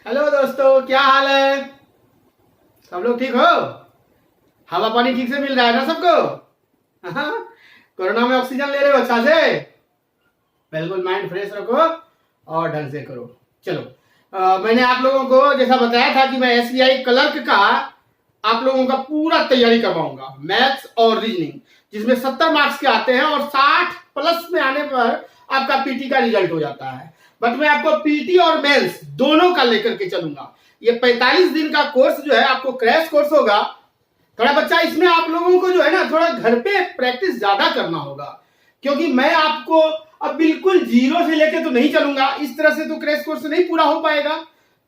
Hello दोस्तों, क्या हाल है? सब लोग ठीक हो? हवा पानी ठीक से मिल रहा है ना सबको? हाँ? कोरोना में ऑक्सीजन ले रहे हो अच्छा से? बिल्कुल माइंड फ्रेश रखो और ढंग से करो। चलो, मैंने आप लोगों को जैसा बताया था कि मैं एसबीआई क्लर्क का आप लोगों का पूरा तैयारी करवाऊंगा, मैथ्स और रीजनिंग, जिसमें 70 मार्क्स के आते हैं और 60 प्लस में आने पर आपका पीटी का रिजल्ट हो जाता है। बट मैं आपको पीटी और मेंस दोनों का लेकर के चलूंगा। ये 45 दिन का कोर्स जो है आपको क्रैश कोर्स होगा। थोड़ा बच्चा इसमें आप लोगों को जो है ना थोड़ा घर पे प्रैक्टिस ज्यादा करना होगा, क्योंकि मैं आपको अब बिल्कुल जीरो से लेके तो नहीं चलूंगा। इस तरह से तो क्रैश कोर्स नहीं पूरा हो पाएगा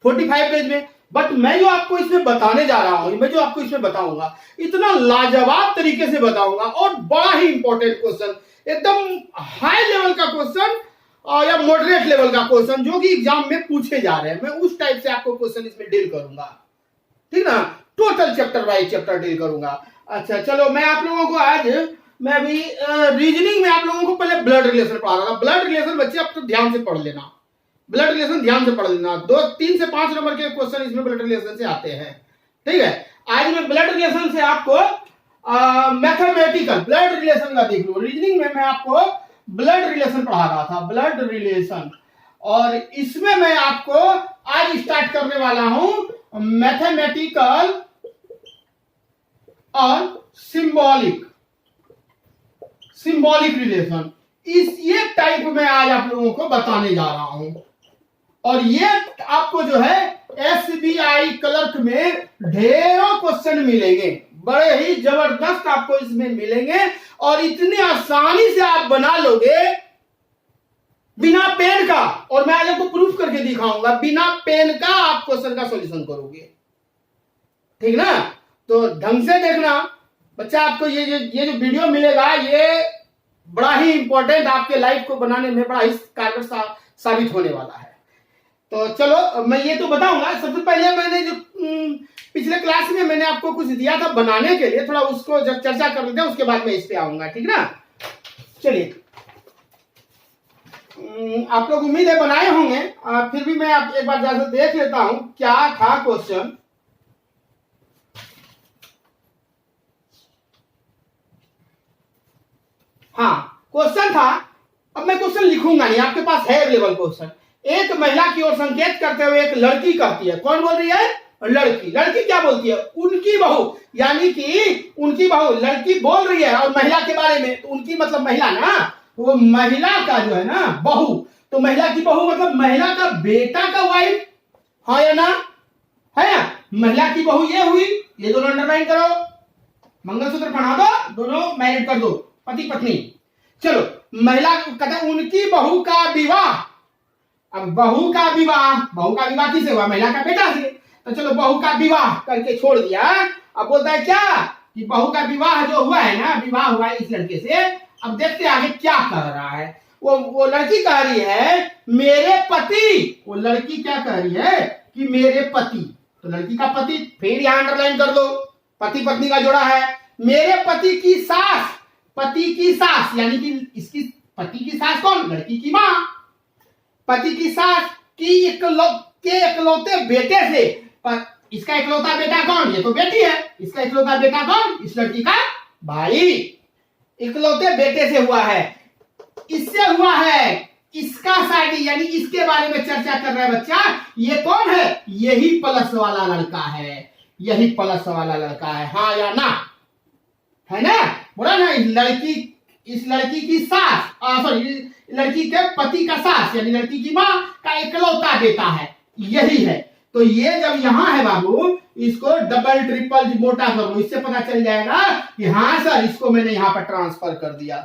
45 पेज में। बट मैं जो आपको इसमें बताने जा रहा हूं, मैं जो आपको इसमें बताऊंगा इतना लाजवाब तरीके से बताऊंगा, और बड़ा ही इंपॉर्टेंट क्वेश्चन, एकदम हाई लेवल का क्वेश्चन या मॉडरेट लेवल का क्वेश्चन जो कि एग्जाम में पूछे जा रहे हैं, मैं उस टाइप से आपको क्वेश्चन इसमें डील करूंगा। ठीक ना? Total chapter wise chapter deal करूंगा। अच्छा चलो, मैं आप लोगों को आज मैं अभी रीजनिंग में आप लोगों को पहले ब्लड रिलेशन पढ़ा रहा था। ब्लड रिलेशन बच्चे अब तो ध्यान से पढ़ लेना, ब्लड रिलेशन ध्यान से पढ़ लेना। 3 से 5 नंबर के क्वेश्चन इसमें ब्लड रिलेशन से आते हैं। ठीक है, आज मैं ब्लड रिलेशन से आपको मैथमेटिकल ब्लड रिलेशन का देख लो। रीजनिंग में मैं आपको ब्लड रिलेशन पढ़ा रहा था, ब्लड रिलेशन, और इसमें मैं आपको आज स्टार्ट करने वाला हूं मैथमेटिकल और सिंबॉलिक रिलेशन। ये टाइप में आज आप लोगों को बताने जा रहा हूं, और ये आपको जो है एसबीआई क्लर्क में ढेरों क्वेश्चन मिलेंगे, बड़े ही जबरदस्त आपको इसमें मिलेंगे, और इतनी आसानी से आप बना लोगे बिना पेन का। और मैं आज आपको प्रूफ करके दिखाऊंगा, बिना पेन का आप क्वेश्चन का सॉल्यूशन करोगे। ठीक ना? तो ढंग से देखना बच्चा, आपको ये जो वीडियो मिलेगा ये बड़ा ही इंपॉर्टेंट, आपके लाइफ को बनाने में बड़ा ही कारगर साबित होने वाला है। तो चलो, मैं ये तो बताऊंगा। सबसे पहले मैंने जो पिछले क्लास में मैंने आपको कुछ दिया था बनाने के लिए, थोड़ा उसको जब चर्चा कर लेते हैं, उसके बाद मैं इस पे आऊंगा। ठीक ना? चलिए, आप लोग उम्मीद है बनाए होंगे, फिर भी मैं आप एक बार जैसे देख लेता हूं क्या था क्वेश्चन। हाँ, क्वेश्चन था, अब मैं क्वेश्चन लिखूंगा नहीं, आपके पास है अवेलेबल क्वेश्चन। एक महिला की ओर संकेत करते हुए एक लड़की कहती है, कौन बोल रही है? लड़की। लड़की क्या बोलती है? उनकी बहू, यानी कि उनकी बहू, लड़की बोल रही है और महिला के बारे में, तो उनकी मतलब महिला ना, वो महिला का जो है ना बहू, तो महिला की बहू मतलब महिला का बेटा का वाइफ, हाँ या ना? है ना? महिला की बहू ये हुई, ये दोनों अंडरलाइन करो, मंगलसूत्र पहना दो, दोनों मैरिड कर दो, पति पत्नी। चलो, महिला कहता है उनकी बहू का विवाह। अब बहू का विवाह किसे हुआ? महिला का बेटा से। तो चलो, बहू का विवाह करके छोड़ दिया। अब बोलता है क्या कि बहू का विवाह जो हुआ है ना, विवाह हुआ है इस लड़के से। अब देखते आगे क्या कह रहा है। वो लड़की कह रही है मेरे पति, वो लड़की क्या कह रही है कि मेरे पति, तो लड़की का पति, फिर यहां अंडरलाइन कर दो, पति पत्नी का जोड़ा है। मेरे पति की सास, पति की सास यानी कि इसकी पति की सास कौन? लड़की की मां। पति की सास की इकलौते बेटे से, इसका इकलौता बेटा कौन? ये तो बेटी है। इसका इकलौता बेटा कौन? इस लड़की का भाई। इकलौते बेटे से हुआ है, इससे हुआ है, इसका शादी, यानी इसके बारे में चर्चा कर रहा है बच्चा। ये कौन है? यही प्लस वाला लड़का है, यही प्लस वाला लड़का है, हाँ या ना? है ना? बोला ना, इस लड़की की सास, सॉरी, लड़की के पति का सास यानी लड़की की मां का इकलौता बेटा है, यही है। तो ये जब यहां है बाबू, इसको डबल ट्रिपल मोटा करो, इससे पता चल जाएगा कि हाँ सर, इसको मैंने यहां पर ट्रांसफर कर दिया।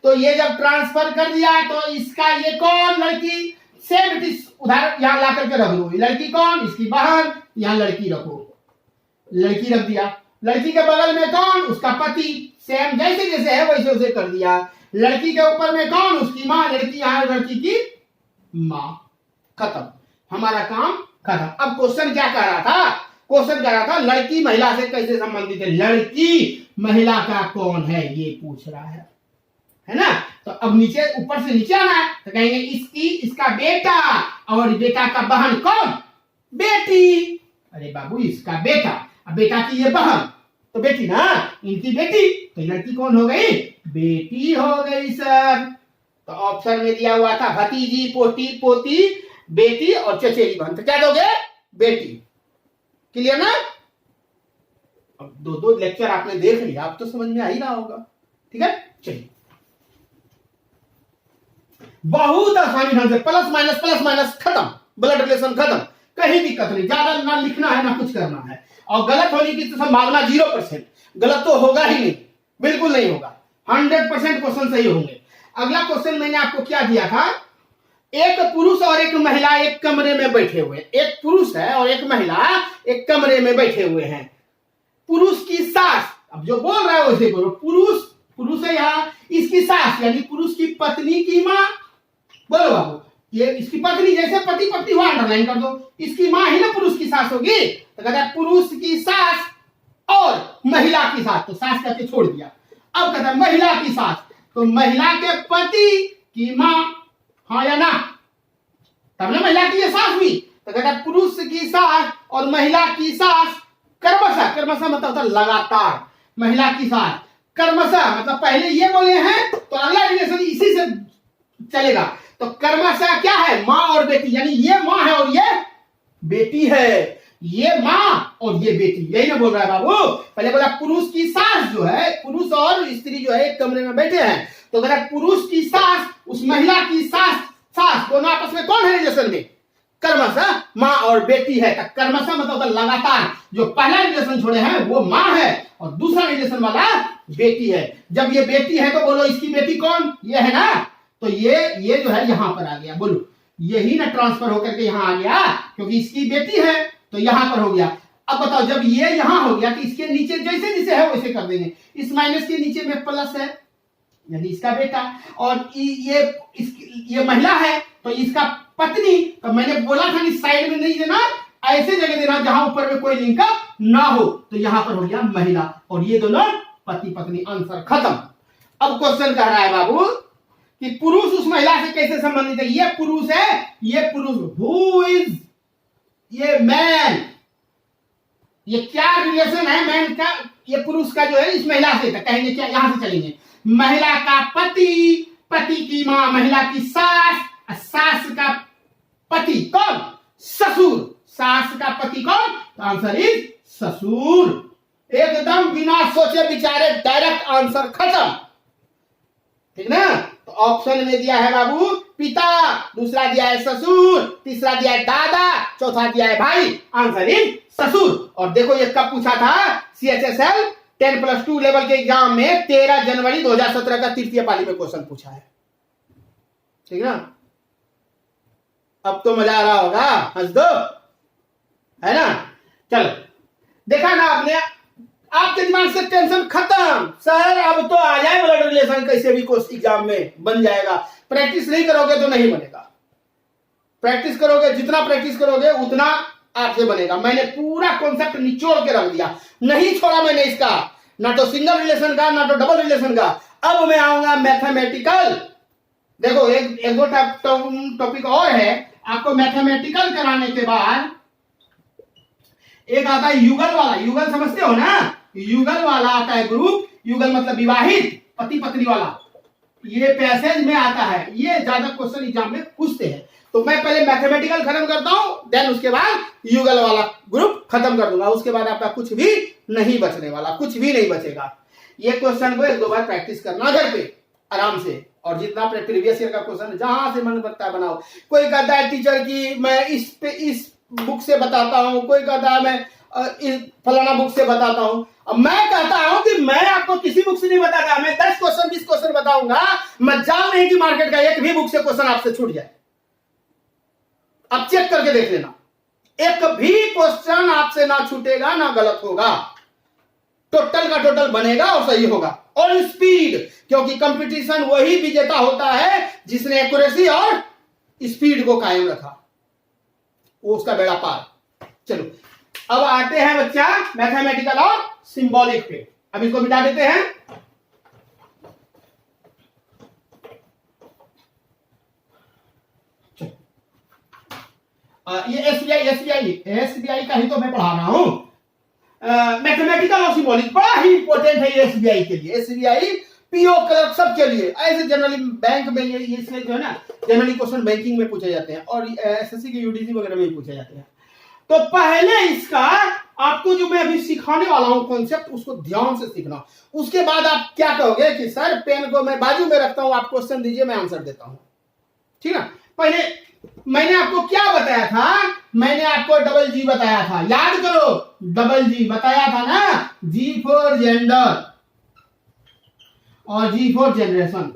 तो ये जब ट्रांसफर कर दिया तो इसका ये कौन? लड़की। सेम उदाहरण यहां ला करके रख दो, लड़की कौन? इसकी बहन, यहां लड़की रखो, लड़की रख दिया। लड़की के बगल में कौन? उसका पति, सेम जैसे जैसे है वैसे वैसे कर दिया। लड़की के ऊपर में कौन? उसकी मां, लड़की यहां लड़की की मां, खत्म, हमारा काम खत्म। अब क्वेश्चन क्या कह रहा था? क्वेश्चन कह रहा था लड़की महिला से कैसे संबंधित है, लड़की महिला का कौन है, ये पूछ रहा है ना? तो अब नीचे, ऊपर से नीचे आना है, तो कहेंगे इसकी, इसका बेटा, और बेटा का बहन कौन? बेटी। अरे बाबू इसका बेटा, अब बेटा की ये बहन, तो बेटी ना, इनकी बेटी, तो लड़की कौन हो गई? बेटी हो गई सर। तो ऑप्शन में दिया हुआ था भतीजी, पोती, पोती, बेटी और चचेरी बहन, तो क्या दोगे? बेटी। क्लियर ना? अब दो दो लेक्चर आपने देख लिया, आप तो समझ में आ ही रहा होगा। ठीक है, चलिए बहुत आसानी ढंग से प्लस माइनस खत्म, ब्लड रिलेशन खत्म, कहीं दिक्कत नहीं, ज्यादा ना लिखना है ना कुछ करना है। और गलत होने की तो संभावना 0%, गलत तो होगा ही नहीं, बिल्कुल नहीं होगा, 100% क्वेश्चन सही होंगे। अगला क्वेश्चन मैंने आपको क्या दिया था, एक पुरुष और एक महिला एक कमरे में बैठे हुए, एक पुरुष है और एक महिला एक कमरे में बैठे हुए हैं। पुरुष की सास, अब जो बोल रहा है वैसे बोलो, पुरुष है यहाँ, इसकी सास यानी पुरुष की पत्नी की माँ, बोलो बाबू, ये इसकी पत्नी, जैसे पति पत्नी हुआ अंडरलाइन कर दो, इसकी माँ ही ना पुरुष की सास होगी, तो कहता है पुरुष की सास और महिला की सास, तो सास करके छोड़ दिया। अब कहता है महिला की सास, तो महिला के पति की माँ, हाँ या ना, तब ना महिला की ये सास हुई। तो कहता है पुरुष की सास और महिला की सास कर्मशः, कर्मशः मतलब होता है लगातार, महिला की सास कर्मशः मतलब पहले ये बोले हैं तो अगला रिलेशन इसी से चलेगा। तो कर्मशः क्या है? माँ और बेटी, यानी ये माँ है और ये बेटी है, ये माँ और ये बेटी, यही ना बोल रहा है बाबू। पहले बोला पुरुष की सास जो है, पुरुष और स्त्री जो है एक कमरे में बैठे हैं, तो कहता है पुरुष की सास उस महिला की सास दोनों आपस में कौन है रिलेशन में? कर्मशः माँ और बेटी है। तो कर्मशः मतलब लगातार, जो पहला रिलेशन छोड़े हैं वो माँ है और दूसरा रिलेशन वाला बेटी है। जब ये बेटी है तो बोलो इसकी बेटी कौन? ये है ना, तो ये जो है यहां पर आ गया, बोलो यही ना ट्रांसफर होकर के यहां आ गया, क्योंकि इसकी बेटी है तो यहां पर हो गया। अब बताओ जब ये यहां हो गया तो इसके नीचे जैसे जैसे है वैसे कर देंगे, इस माइनस के नीचे में प्लस है यानी इसका बेटा, और ये महिला है तो इसका पत्नी, तो मैंने बोला था कि साइड में नहीं देना, ऐसे जगह देना जहां ऊपर में कोई लिंक ना हो, तो यहां पर हो गया महिला और ये दोनों पति पत्नी, आंसर खत्म। अब क्वेश्चन कह रहा है बाबू कि पुरुष उस महिला से कैसे संबंधित है? ये पुरुष है, ये पुरुष, हु इज ये मैन, ये क्या रिलेशन है मैन का, ये पुरुष का जो है इस महिला से, कहेंगे क्या, यहां से चलेंगे, महिला का पति, पति की मां, महिला की सास, सास का पति कौन? ससुर, सास का पति कौन? तो आंसर इज ससुर। एकदम बिना सोचे विचारे डायरेक्ट आंसर खत्म, ठीक ना। तो ऑप्शन में दिया है बाबू पिता, दूसरा दिया है ससुर, तीसरा दिया है दादा, चौथा दिया है भाई, आंसर इज ससुर। और देखो ये कब पूछा था? CHSL 10+2 लेवल के एग्जाम में 13 जनवरी 2017 का तृतीय पाली में क्वेश्चन पूछा है, ठीक ना। अब तो मजा आ रहा होगा, हंस दो, है ना। चलो देखा ना आपने, आपके दिमाग से टेंशन खत्म, सर अब तो आ जाए ब्लड रिलेशन, कैसे भी क्वेश्चन एग्जाम में बन जाएगा। प्रैक्टिस नहीं करोगे तो नहीं बनेगा, प्रैक्टिस करोगे, जितना प्रैक्टिस करोगे उतना आपसे बनेगा। मैंने पूरा कॉन्सेप्ट निचोड़ के रख दिया, नहीं छोड़ा मैंने इसका, ना तो सिंगल रिलेशन का ना तो डबल रिलेशन का। अब मैं आऊंगा मैथमेटिकल, देखो एक दो टॉपिक और है आपको मैथमेटिकल कराने के बाद। एक आता है युगल वाला, युगल समझते हो ना, युगल वाला आता है ग्रुप, युगल मतलब विवाहित पति पत्नी वाला, ये पैसेज में आता है, ये ज्यादा क्वेश्चन एग्जाम में पूछते हैं। तो मैं पहले मैथमेटिकल खत्म करता हूं, देन उसके बाद युगल वाला ग्रुप खत्म कर दूंगा, उसके बाद आपका कुछ भी नहीं बचने वाला, कुछ भी नहीं बचेगा। ये क्वेश्चन को एक दो बार प्रैक्टिस करना घर पे आराम से, और जितना प्रीवियस ईयर का क्वेश्चन जहां से मन करता है बनाओ। कोई कहता है टीचर की मैं इस बुक से बताता हूं, कोई कहता है मैं इस फलाना बुक से बताता हूं। अब मैं कहता हूं कि मैं आपको किसी बुक से नहीं बताता, मैं 10 क्वेश्चन 20 क्वेश्चन बताऊंगा, मजाल नहीं कि मार्केट का एक भी बुक से क्वेश्चन आपसे छूट जाए। आप चेक करके देख लेना, एक भी क्वेश्चन आपसे ना छूटेगा ना गलत होगा, टोटल का टोटल बनेगा और सही होगा, और स्पीड, क्योंकि कंपटीशन वही विजेता होता है जिसने एक्यूरेसी और स्पीड को कायम रखा, वो उसका बेड़ा पार। चलो अब आते हैं बच्चा मैथमेटिकल और सिंबॉलिक पे, अब इसको मिटा देते हैं। ये एसबीआई का ही तो मैं पढ़ा रहा हूं। मैथमेटिकल और सिंबॉलिक बड़ा ही इंपॉर्टेंट है ये एसबीआई के लिए। एसबीआई पीओ क्लर्क सब के लिए। ऐसे जनरली बैंक में ये इसलिए जो है ना जनरली क्वेश्चन बैंकिंग में पूछे जाते हैं और एसएससी के यूडीसी वगैरह में भी पूछे जाते हैं। तो पहले इसका आपको जो मैं अभी सिखाने वाला हूं कॉन्सेप्ट उसको ध्यान से सीखना। उसके बाद आप क्या कहोगे कि सर पेन को मैं बाजू में रखता हूं, आप क्वेश्चन दीजिए मैं आंसर देता हूं। ठीक है, पहले मैंने आपको क्या बताया था? मैंने आपको डबल जी बताया था, याद करो डबल जी बताया था ना। जी फॉर जेंडर और जी फॉर जनरेशन।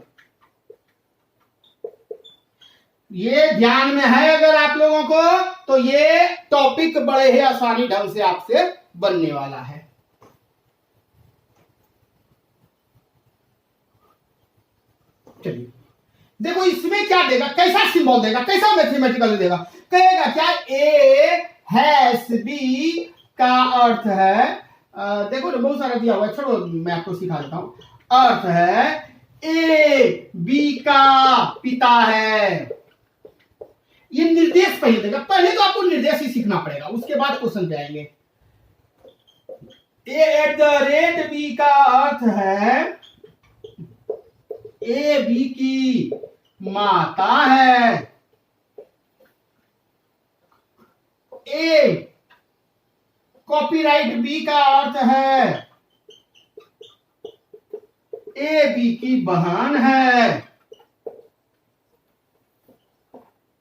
ये ध्यान में है अगर आप लोगों को तो ये टॉपिक बड़े ही आसानी ढंग से आपसे बनने वाला है। चलिए देखो इसमें क्या देगा, कैसा सिंबल देगा, कैसा मैथमेटिकल देगा। कहेगा क्या ए हैस बी का अर्थ है देखो ना बहुत सारा दिया हुआ है, छोड़ो मैं आपको सिखा देता हूं। अर्थ है ए बी का पिता है। ये निर्देश पहले देगा। पहले तो आपको निर्देश ही सीखना पड़ेगा, उसके बाद क्वेश्चन पे आएंगे। ए बी का अर्थ है ए बी की माता है। ए कॉपीराइट बी का अर्थ है ए बी की बहन है।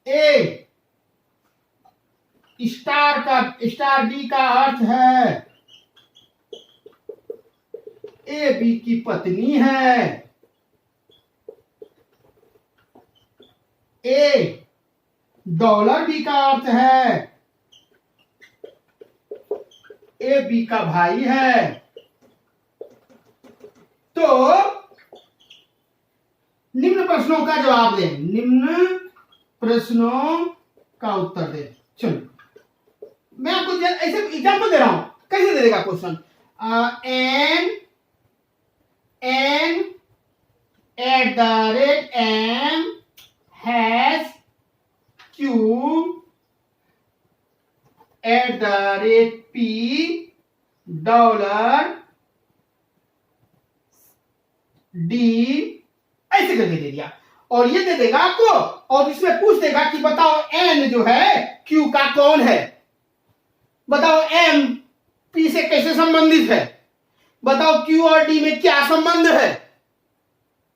ए स्टार बी का अर्थ है ए बी की पत्नी है। ए डॉलर बी का अर्थ है ए बी का भाई है। तो निम्न प्रश्नों का जवाब दें, निम्न प्रश्नों का उत्तर दे। चलो मैं आपको ऐसे एग्जाम्पल दे रहा हूं, कैसे दे देगा question. N at the rate M has Q at the rate P dollar D ऐसे करके दे दिया। और ये दे देगा आपको और इसमें पूछ देगा कि बताओ एन जो है क्यू का कौन है, बताओ एम पी से कैसे संबंधित है, बताओ क्यू और डी में क्या संबंध है।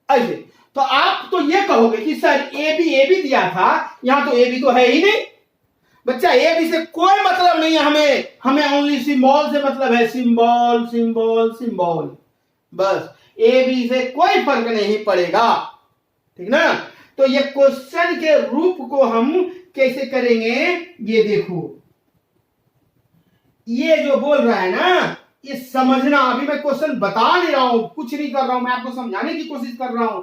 ऐसे तो आप तो ये कहोगे कि सर ए बी दिया था, यहां तो ए बी तो है ही नहीं। बच्चा ए बी से कोई मतलब नहीं है, हमें ओनली सिंबल से मतलब है। सिंबल सिंबल सिंबल, बस ए बी से कोई फर्क नहीं पड़ेगा। ठीक ना। तो ये क्वेश्चन के रूप को हम कैसे करेंगे ये देखो। ये जो बोल रहा है ना ये समझना। अभी मैं क्वेश्चन बता नहीं रहा हूं, कुछ नहीं कर रहा हूं, मैं आपको समझाने की कोशिश कर रहा हूं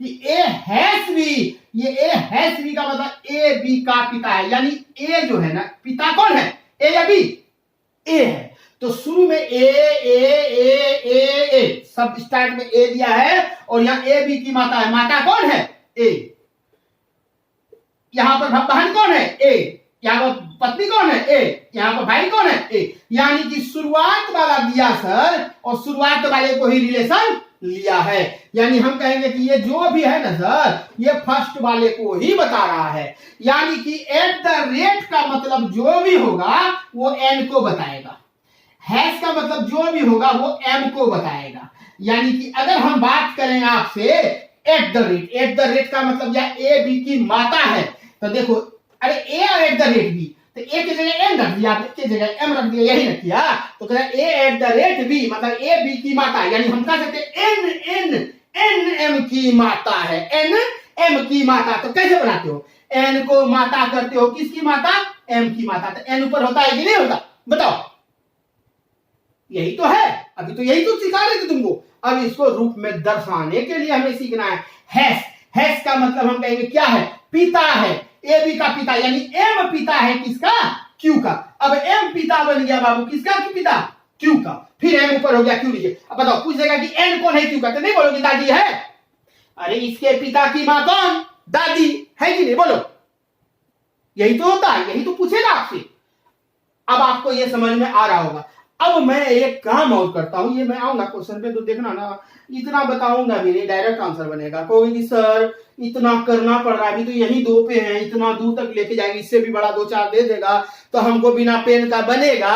कि ए हैज बी, ये ए हैज बी का मतलब ए बी का पिता है। यानी ए जो है ना पिता कौन है, ए या बी? ए है। तो शुरू में ए सब स्टार्ट में ए दिया है और यहां ए बी की माता है। माता कौन है? ए। यहां पर बहन कौन है? ए। यहां पर पत्नी कौन है? ए। यहां पर भाई कौन है? ए। यानी कि शुरुआत वाला दिया सर और शुरुआत वाले को ही रिलेशन लिया है। यानी हम कहेंगे कि ये जो भी है ना सर ये फर्स्ट वाले को ही बता रहा है। यानी कि एट द रेट का मतलब जो भी होगा वो एन को बताएगा। हैश का मतलब जो भी होगा वो एम को बताएगा। यानी कि अगर हम बात करें आपसे एट द रेट का मतलब या ए बी की माता है तो देखो अरे ए और एट द रेट बी, तो ए की जगह एम रख दिया, के जगह एम रख दिया, यही रख दिया। तो कहते हैं ए एट द रेट बी मतलब ए बी की माता। यानी हम कह सकते हैं एन एम की माता है, एन एम की माता। तो कैसे बनाते हो? एन को माता करते हो, किसकी माता? एम की माता। तो एन ऊपर होता है कि नहीं होता? बताओ। यही तो है, अभी तो यही तो सिखा रहे थे तुमको। अब इसको रूप में दर्शाने के लिए हमें सीखना है। हैश का मतलब हम कहेंगे क्या है? पिता है। ए बी का पिता यानी एम पिता है किसका? क्यू का। अब एम पिता बन गया बाबू किसका? पिता क्यू का। फिर एम ऊपर हो गया क्यू नीचे। अब बताओ पूछ देगा कि एन कौन है क्यू का, तो नहीं बोलोगे दादी है। अरे इसके पिता की मां कौन? दादी है कि नहीं? बोलो। यही तो होता है, यही तो पूछेगा आपसे। अब आपको ये समझ में आ रहा होगा। अब मैं एक काम और करता हूं, ये मैं आऊंगा क्वेश्चन पे तो देखना ना, इतना बताऊंगा भी नहीं, डायरेक्ट आंसर बनेगा। कोई कि सर इतना करना पड़ रहा है, अभी तो यही 2 पे है, इतना दूर तक लेके जाएंगे, इससे भी बड़ा 2-4 दे देगा तो हमको बिना पेन का बनेगा।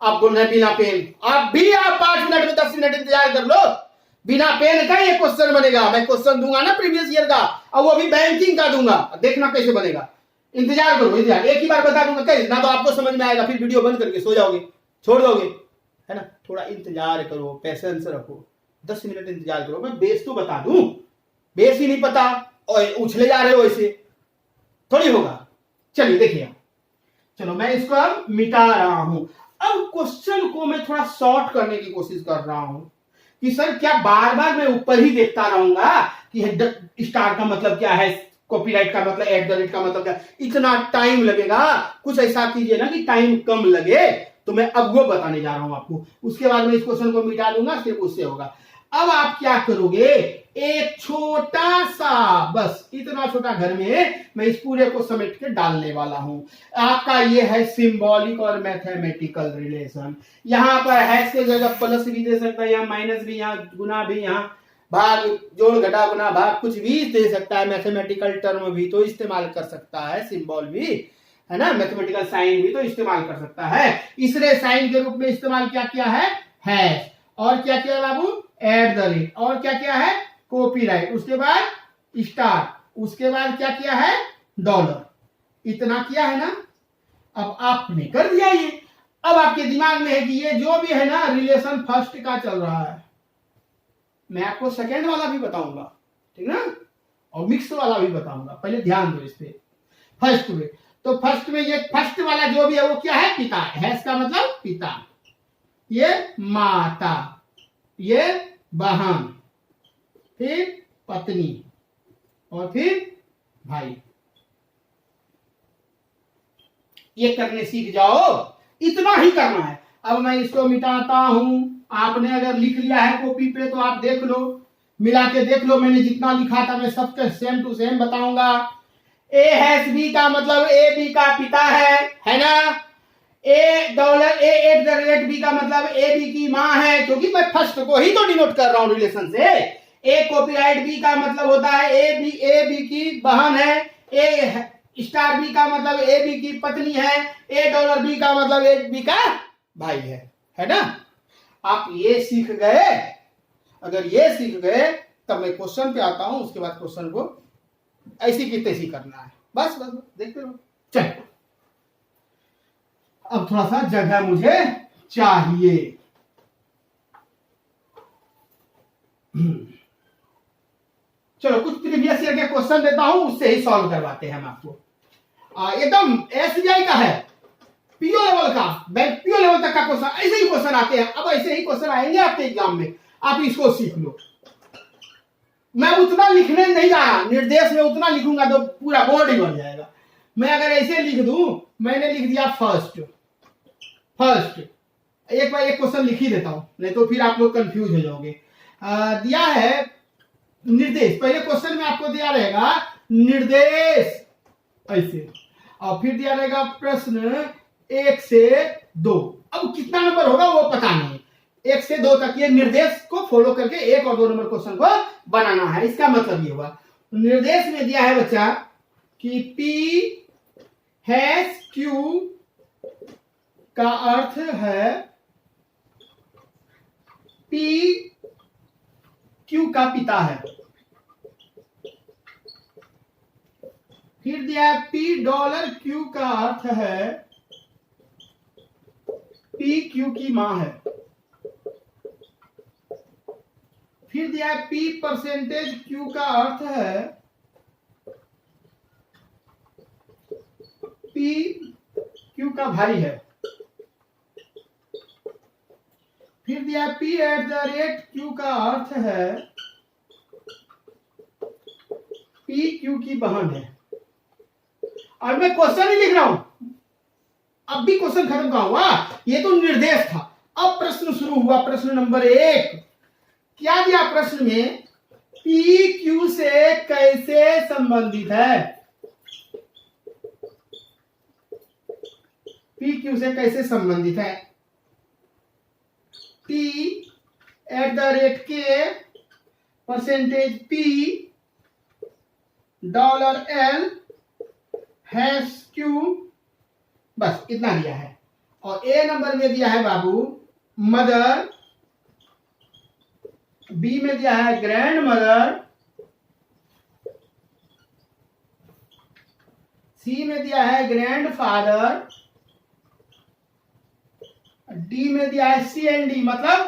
आप बोल रहे बिना पेन, आप 5 मिनट में 10 मिनट इंतजार कर लो, बिना पेन का ये क्वेश्चन बनेगा। मैं क्वेश्चन दूंगा ना प्रीवियस ईयर का, और वो भी बैंकिंग का दूंगा, देखना कैसे बनेगा। इंतजार करो, इंतजार, एक ही बार बता दूंगा, कैसे ना तो आपको समझ में आएगा, फिर वीडियो बंद करके सो जाओगे, छोड़ दोगे, है ना। थोड़ा इंतजार करो, पेशेंस रखो, 10 मिनट इंतजार करो। मैं बेस तो बता दूं, बेस ही नहीं पता और उछले जा रहे हो, ऐसे थोड़ी होगा। चलिए देखिए, चलो मैं इसको अब मिटा रहा हूं। अब क्वेश्चन को मैं थोड़ा शॉर्ट करने की कोशिश कर रहा हूं कि सर क्या बार बार मैं ऊपर ही देखता रहूंगा कि स्टार का मतलब क्या है, कॉपीराइट का मतलब, @ का मतलब क्या, इतना टाइम लगेगा। कुछ ऐसा कीजिए ना कि टाइम कम लगे, तो मैं अब वो बताने जा रहा हूं आपको। उसके बाद मैं इस क्वेश्चन को मिटा दूंगा, सिर्फ उससे होगा। अब आप क्या करोगे, एक छोटा सा, बस इतना छोटा घर में मैं इस पूरे को समेट के डालने वाला हूं। आपका ये है सिंबॉलिक और मैथमेटिकल रिलेशन। यहां पर हैश के जगह प्लस भी दे सकता है, यहाँ माइनस भी, यहाँ गुना भी, यहाँ भाग, जोड़ घटा गुना भाग, कुछ भी दे सकता है। मैथमेटिकल टर्म भी तो इस्तेमाल कर सकता है, सिंबल भी, है ना, मैथमेटिकल साइन भी तो इस्तेमाल कर सकता है। इसने साइन के रूप में इस्तेमाल क्या किया है, हैश, और क्या किया बाबू, @ और क्या किया है, कॉपीराइट, उसके बाद स्टार, उसके बाद क्या किया है, $। इतना किया है ना। अब आपने कर दिया ये। अब आपके दिमाग में है कि ये जो भी है ना रिलेशन फर्स्ट का चल रहा है, मैं आपको सेकेंड वाला भी बताऊंगा, ठीक ना, और मिक्स वाला भी बताऊंगा। पहले ध्यान दो इस पे। फर्स्ट में तो फर्स्ट में ये फर्स्ट वाला जो भी है वो क्या है, पिता है, इसका मतलब पिता, ये माता, ये बहन, फिर पत्नी, और फिर भाई। ये करने सीख जाओ, इतना ही करना है। अब मैं इसको मिटाता हूं। आपने अगर लिख लिया है कॉपी पे तो आप देख लो, मिला के देख लो। मैंने जितना लिखा था मैं सबके सेम टू सेम बताऊंगा। A#B का मतलब AB का पिता है ना। $A@B का मतलब AB की माँ है, क्योंकि मैं फर्स्ट को ही तो डिनोट कर रहा हूं रिलेशन से। A कॉपीराइट B का मतलब होता है AB की बहन है। A*B का मतलब AB की पत्नी है। $B का मतलब AB का भाई है ना। आप ये सीख गए। अगर ये सीख गए तब मैं क्वेश्चन पे आता हूं, उसके बाद क्वेश्चन को ऐसी की तैसी करना है। बस बस देखते रहो। चलो अब थोड़ा सा जगह मुझे चाहिए। चलो कुछ प्रीवियस ईयर के क्वेश्चन देता हूं, उससे ही सॉल्व करवाते हैं हम आपको। एकदम SBI का है, पीओ लेवल का, बैंक पीओ लेवल तक का क्वेश्चन, ऐसे ही क्वेश्चन आते हैं। अब ऐसे ही क्वेश्चन आएंगे आपके एग्जाम में, आप इसको सीख लो। मैं उतना लिखने नहीं जा रहा, निर्देश में उतना लिखूंगा तो पूरा बोर्ड ही बन जाएगा। मैं अगर ऐसे लिख दूं, मैंने लिख दिया फर्स्ट, एक बार एक क्वेश्चन लिख ही देता हूं, नहीं तो फिर आप लोग कंफ्यूज हो जाओगे। दिया है निर्देश, पहले क्वेश्चन में आपको दिया रहेगा निर्देश ऐसे, और फिर दिया रहेगा प्रश्न 1 से 2। अब कितना नंबर होगा वो पता नहीं, 1 से 2 तक ये निर्देश को फॉलो करके 1 और 2 नंबर क्वेश्चन को बनाना है। इसका मतलब ये हुआ, निर्देश में दिया है बच्चा कि P#Q का अर्थ है P Q का पिता है। फिर दिया है $P का अर्थ है P Q की मां है। फिर दिया है P% का अर्थ है P Q का भाई है। फिर दिया P@Q का अर्थ है P Q की बहन है। और मैं क्वेश्चन ही लिख रहा हूं, अब भी क्वेश्चन खत्म कहा हुआ, ये तो निर्देश था। अब प्रश्न शुरू हुआ, प्रश्न नंबर 1। क्या दिया प्रश्न में, P Q से कैसे संबंधित है। पी क्यू से कैसे संबंधित है। T@K %P $L $Q, बस इतना दिया है। और ए नंबर में दिया है बाबू मदर, बी में दिया है ग्रैंड मदर, सी में दिया है ग्रैंड फादर, डी में दिया है सी एंड डी, मतलब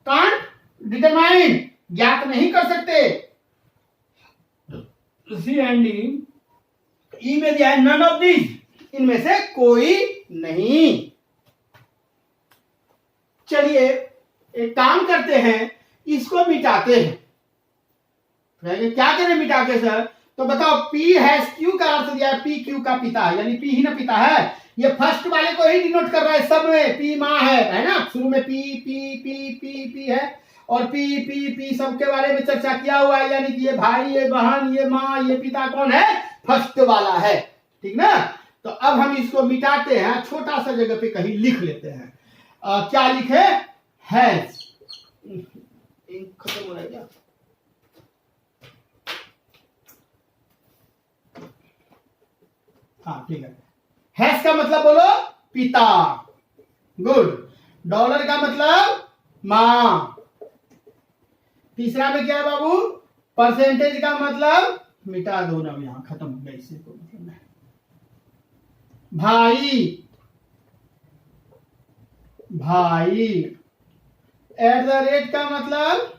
कांट डिटरमाइन, ज्ञात नहीं कर सकते, सी एंड डी। ई में दिया है नन ऑफ दीज, इनमें से कोई नहीं। चलिए एक काम करते हैं, इसको मिटाते हैं। क्या करें मिटा के सर? तो बताओ P हैश Q का अर्थ दिया है, P Q का पिता, यानी P ही ना पिता है। ये फर्स्ट वाले को ही डिनोट कर रहा है, सब में P माँ है ना, शुरू में P P P P P है और P P P सबके बारे में चर्चा किया हुआ है, यानी कि ये भाई, ये बहन, ये माँ, ये पिता कौन है? फर्स्ट वाला है, ठीक ना। तो अब हम इसको मिटाते हैं, छोटा सा जगह पे कहीं लिख लेते हैं। क्या लिखे? हैज, खत्म हो रहा है क्या? हाँ ठीक है। हैश का मतलब बोलो पिता, गुड। डॉलर का मतलब माँ। तीसरा में क्या है बाबू? परसेंटेज का मतलब मिटा दो ना, यहां खत्म हो गया, इससे को मतलब है। भाई, भाई। @ का मतलब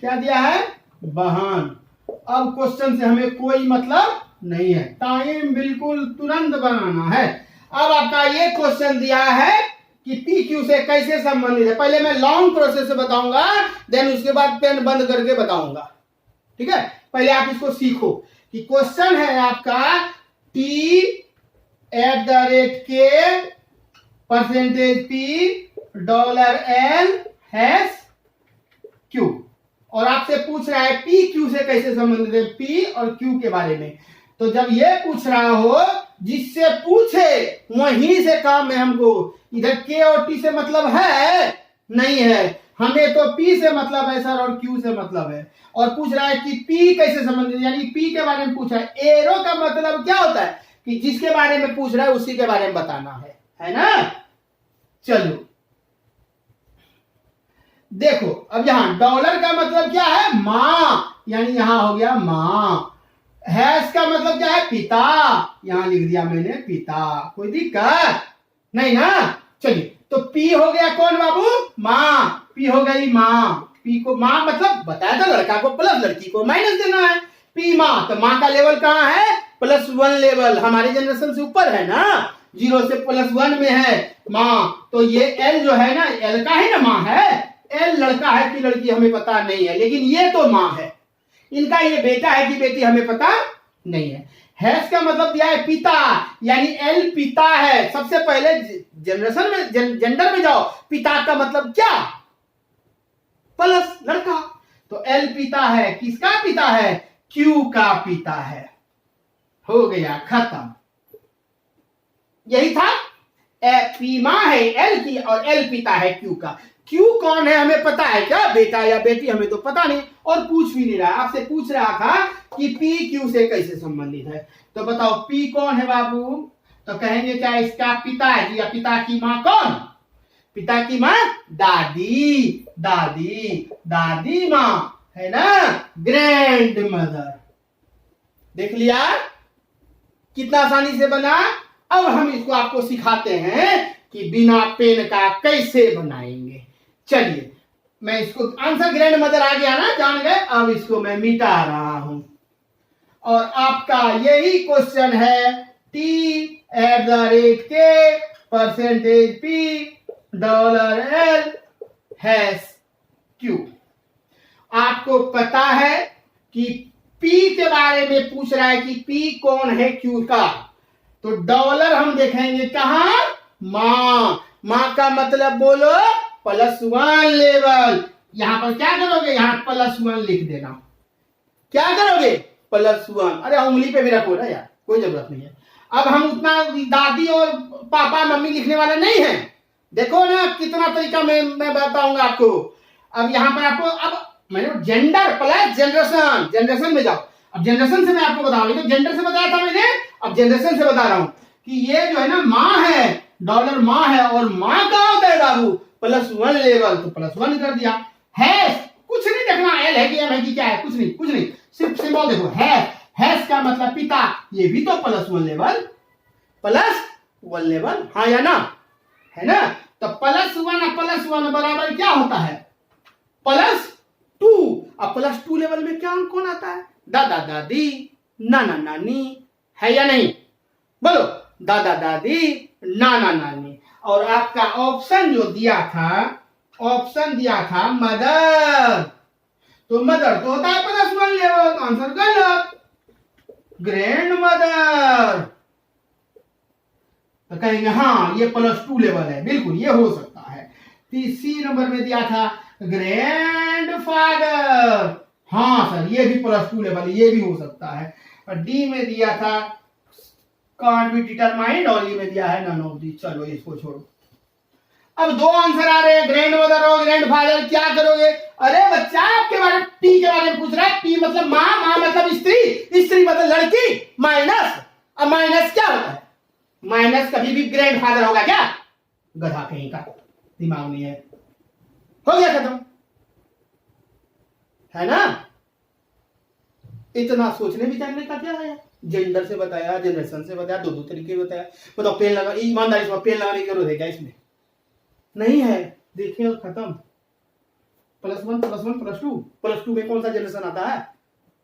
क्या दिया है? बहन। अब क्वेश्चन से हमें कोई मतलब नहीं है, टाइम बिल्कुल तुरंत बनाना है। अब आपका ये क्वेश्चन दिया है कि पी क्यू से कैसे संबंधित है। पहले मैं लॉन्ग प्रोसेस से बताऊंगा, देन उसके बाद पेन बंद करके बताऊंगा, ठीक है। पहले आप इसको सीखो कि क्वेश्चन है आपका T@K %P $L $Q, और आपसे पूछ रहा है P Q से कैसे संबंधित है, P और Q के बारे में। तो जब ये पूछ रहा हो, जिससे पूछे वहीं से काम है हमको। इधर K और T से मतलब है नहीं है, हमें तो P से मतलब है सर, और Q से मतलब है। और पूछ रहा है कि P कैसे संबंधित, यानी P के बारे में पूछ रहा है। एरो का मतलब क्या होता है कि जिसके बारे में पूछ रहा है उसी के बारे में बताना है ना। चलो देखो, अब यहां डॉलर का मतलब क्या है? माँ, यानी यहां हो गया माँ। हैश का मतलब क्या है? पिता, यहां लिख दिया मैंने पिता। कोई दिक्कत नहीं ना। चलिए, तो P हो गया कौन बाबू? माँ। P हो गई माँ। P को माँ मतलब बताया था, लड़का को प्लस लड़की को माइनस देना है। P माँ, तो माँ का लेवल कहाँ है? +1 लेवल, हमारे जनरेशन से ऊपर है ना, 0 से +1 में है माँ। तो ये L जो है ना, L का है ना माँ है। L लड़का है कि लड़की हमें पता नहीं है, लेकिन ये तो माँ है। इनका ये बेटा है कि बेटी हमें पता नहीं है। हैश का मतलब दिया है पिता, यानी L पिता है। सबसे पहले जनरेशन में, जेंडर में जाओ, पिता का मतलब क्या? प्लस लड़का। तो L पिता है, किसका पिता है? Q का पिता है। हो गया, खत्म। यही था। P माँ है L की और L पिता है Q का। Q कौन है हमें पता है क्या? बेटा या बेटी हमें तो पता नहीं, और पूछ भी नहीं रहा। आपसे पूछ रहा था कि P Q से कैसे संबंधित है। तो बताओ P कौन है बाबू? तो कहेंगे क्या इसका पिता है, या पिता की माँ कौन? पिता की माँ दादी, दादी, दादी माँ है ना, ग्रैंड मदर। देख लिया कितना आसानी से बना। अब हम इसको आपको सिखाते हैं कि बिना पेन का कैसे बनाएंगे। चलिए, मैं इसको आंसर ग्रैंड मदर आ गया ना, जान गए। अब इसको मैं मिटा रहा हूं, और आपका यही क्वेश्चन है T@K %P $L $Q। आपको पता है कि P के बारे में पूछ रहा है कि P कौन है Q का। तो डॉलर हम देखेंगे कहां? माँ। माँ का मतलब बोलो +1 लेवल। यहां पर क्या करोगे? यहां +1 लिख देना। क्या करोगे? +1। अरे उंगली पे भी रखो ना यार, कोई जरूरत नहीं है। अब हम उतना दादी और पापा मम्मी लिखने वाले नहीं हैं। देखो ना कितना तरीका मैं बताऊंगा आपको। अब यहाँ पर आपको अब मैंने जेंडर प्लस जनरेशन, जनरेशन में जाओ। अब जनरेशन से मैं आपको बताऊंगा, तो जेंडर से बताया था मैंने, अब जनरेशन से बता रहा हूं कि ये जो है ना माँ है, डॉलर माँ है, और माँ का होता है बाबू +1 लेवल, तो +1 कर दिया। है कुछ नहीं देखना एल है कि एम है कि क्या है, कुछ नहीं कुछ नहीं, सिर्फ सिंबल देखो हैश का मतलब पिता, ये भी तो +1 लेवल, +1 लेवल, हाँ या ना, है ना। तो +1 बराबर क्या होता है +2। अब +2 लेवल में क्या कौन आता है, दादा दादी, नाना नानी, है या नहीं, बोलो दादा दादी, नाना नानी। और आपका ऑप्शन जो दिया था, ऑप्शन दिया था मदर, तो मदर तो होता है +1 लेवल, आंसर गलत, ग्रैंड मदर। तो कहेंगे हाँ ये +2 लेवल है, बिल्कुल ये हो सकता है। सी नंबर में दिया था ग्रैंड फादर, हाँ सर ये भी +2 लेवल, ये भी हो सकता है। और डी में दिया था कांट बी डिटरमाइंड, और ये में दिया है नन ऑफ दिस। चलो इसको छोड़ो। अब 2 आंसर आ रहे हैं, ग्रैंड मदर और ग्रैंड फादर, क्या करोगे। अरे बच्चा आपके बारे में टी के बारे में पूछ रहा है, टी मतलब माँ, माँ मतलब स्त्री, स्त्री मतलब लड़की, माइनस। अब माइनस क्या होता है, माइनस कभी भी ग्रैंड फादर होगा क्या, गधा कहीं का, दिमाग नहीं है, हो गया खत्म, है ना। इतना सोचने विचारने का क्या है, जेंडर से बताया, जनरेशन से बताया, दो तरीके बताया। बताओ पेन लगा, ईमानदारी से पेन लगाने की जरूरत है क्या इसमें, नहीं है। देखिए खत्म, +1 +2 +2 में कौन सा जनरेशन आता है,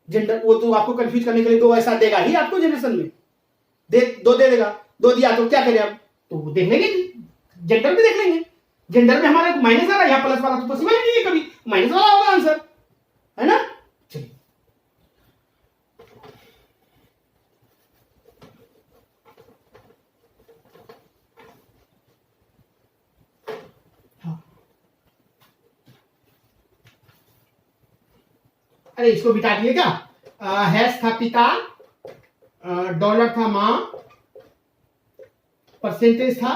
जेंडर, वो तो आपको कंफ्यूज करने के लिए 2 ऐसा देगा ही आपको जनरेशन में, दो दे देगा, 2 दिया तो क्या करें अब, तो वो देख लेंगे, जेंडर भी देख लेंगे। जेंडर में हमारा माइनस आ रहा है, यहाँ प्लस वाला तो पॉसिबल नहीं है, कभी माइनस वाला होगा आंसर, है ना। चलिए अरे इसको बिता दिए क्या, हैश था पिता, डॉलर था माँ, परसेंटेज था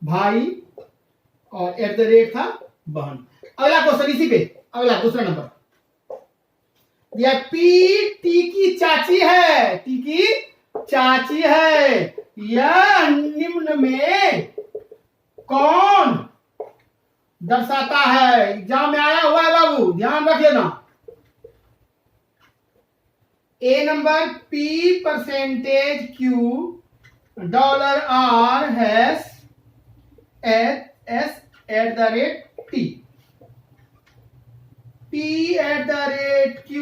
भाई, और @ था बहन। अगला क्वेश्चन इसी पे, अगला दूसरा नंबर दिया, पी टी की चाची है, टी की चाची है, यह निम्न में कौन दर्शाता है। एग्जाम में आया हुआ है बाबू, ध्यान रख लेना। A number P percentage Q $R hash S @T, P @Q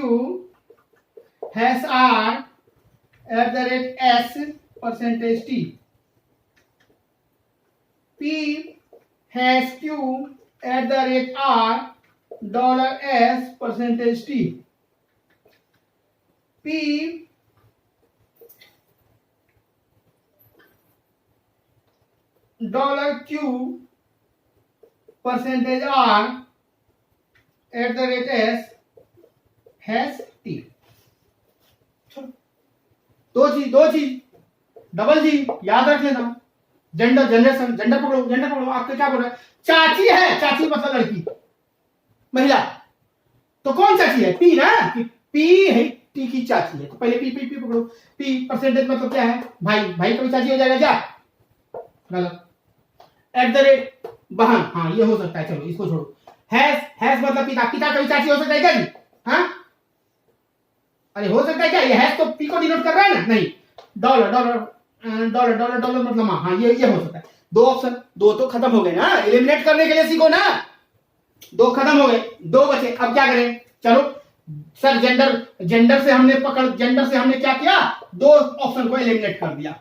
hash R @S percentage T, P hash Q @R $S percentage T, P $Q percentage R @S hash T। दो चीज double जी याद रख लेना। Gender, generation, gender पकड़ो, आपके क्या बोल रहे हैं, चाची है, चाची मतलब लड़की, महिला, तो कौन चाची है, पी ना, पी है, टी की चाची है, तो पहले पी पकड़ो। पी परसेंटेज मतलब क्या है, भाई कभी चाची हो जाएगा क्या, गलत। @ बहन, हाँ ये हो सकता है, चलो इसको छोड़ो। हैश मतलब पिता कभी चाची हो सकता है क्या जी, हाँ अरे हो सकता है क्या, ये हैश तो पी को डिनोट कर रहा है ना, नहीं। डॉलर मतलब माँ, हाँ ये हो सकता है। 2 ऑप्शन, 2 तो खत्म हो गए ना, एलिमिनेट करने के लिए सीखो ना, 2 खत्म हो गए, 2 बचे। अब क्या करें, चलो सर जेंडर से हमने क्या किया, 2 ऑप्शन को एलिमिनेट कर दिया।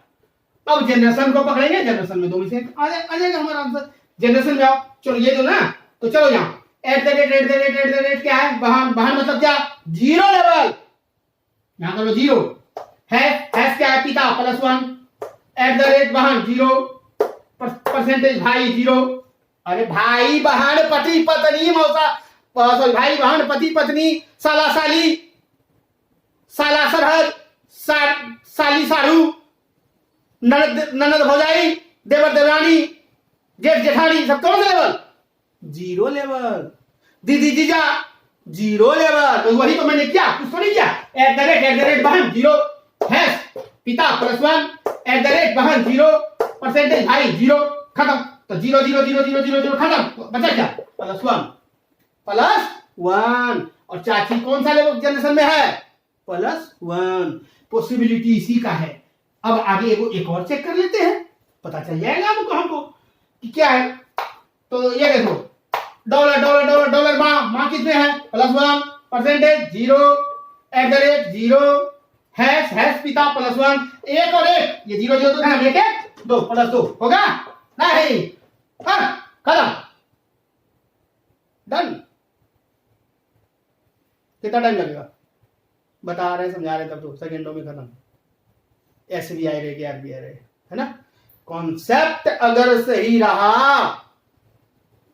अब जनरेशन को पकड़ेंगे, जनरेशन में 2 में से आ जाएगा हमारा आंसर। जनरेशन में आओ, चलो ये दो ना, तो चलो यहाँ @ क्या है, बहन मतलब क्या, 0 लेवल, यहाँ करो 0 हैश क्या है, पिता +1, @ बहन 0, परसेंटेज भाई 0। अरे भाई बहन पति पत्नी मौसा, सॉरी भाई बहन पति पत्नी, साला साली, साला सरहद, साली सारू, ननद ननद भौजाई, देवर देवरानी, जेठ जेठानी, सब कौन सा लेवल? Zero level. दीदी जीजा जीरो लेवल। तो वही तो मैंने किया, कुछ तो नहीं किया। एट द रेट बहन जीरो, हैश पिता +1, एट द रेट बहन जीरो, परसेंटेज भाई जीरो, खत्म। तो zero zero zero zero zero zero खत्म, बचा क्या? +1 और चाची कौन सा लेवल जनरेशन में है? +1। पॉसिबिलिटी इसी का है। अब आगे एक और चेक कर लेते हैं, पता चल जाएगा हमको कि क्या है। तो ये देखो, डॉलर डॉलर डॉलर डॉलर माँ कितने है? +1, percentage zero, eight the rate zero, hash hash पिता +1, एक और एक, ये जीरो जीरो तो है, एक एक दो, +2 होगा नहीं? खत्म, डन। कितना टाइम लगेगा? बता रहे समझा रहे, तब तो सेकेंडों में खत्म। SBI रहे कि RBI रहे, है ना? कॉन्सेप्ट अगर सही रहा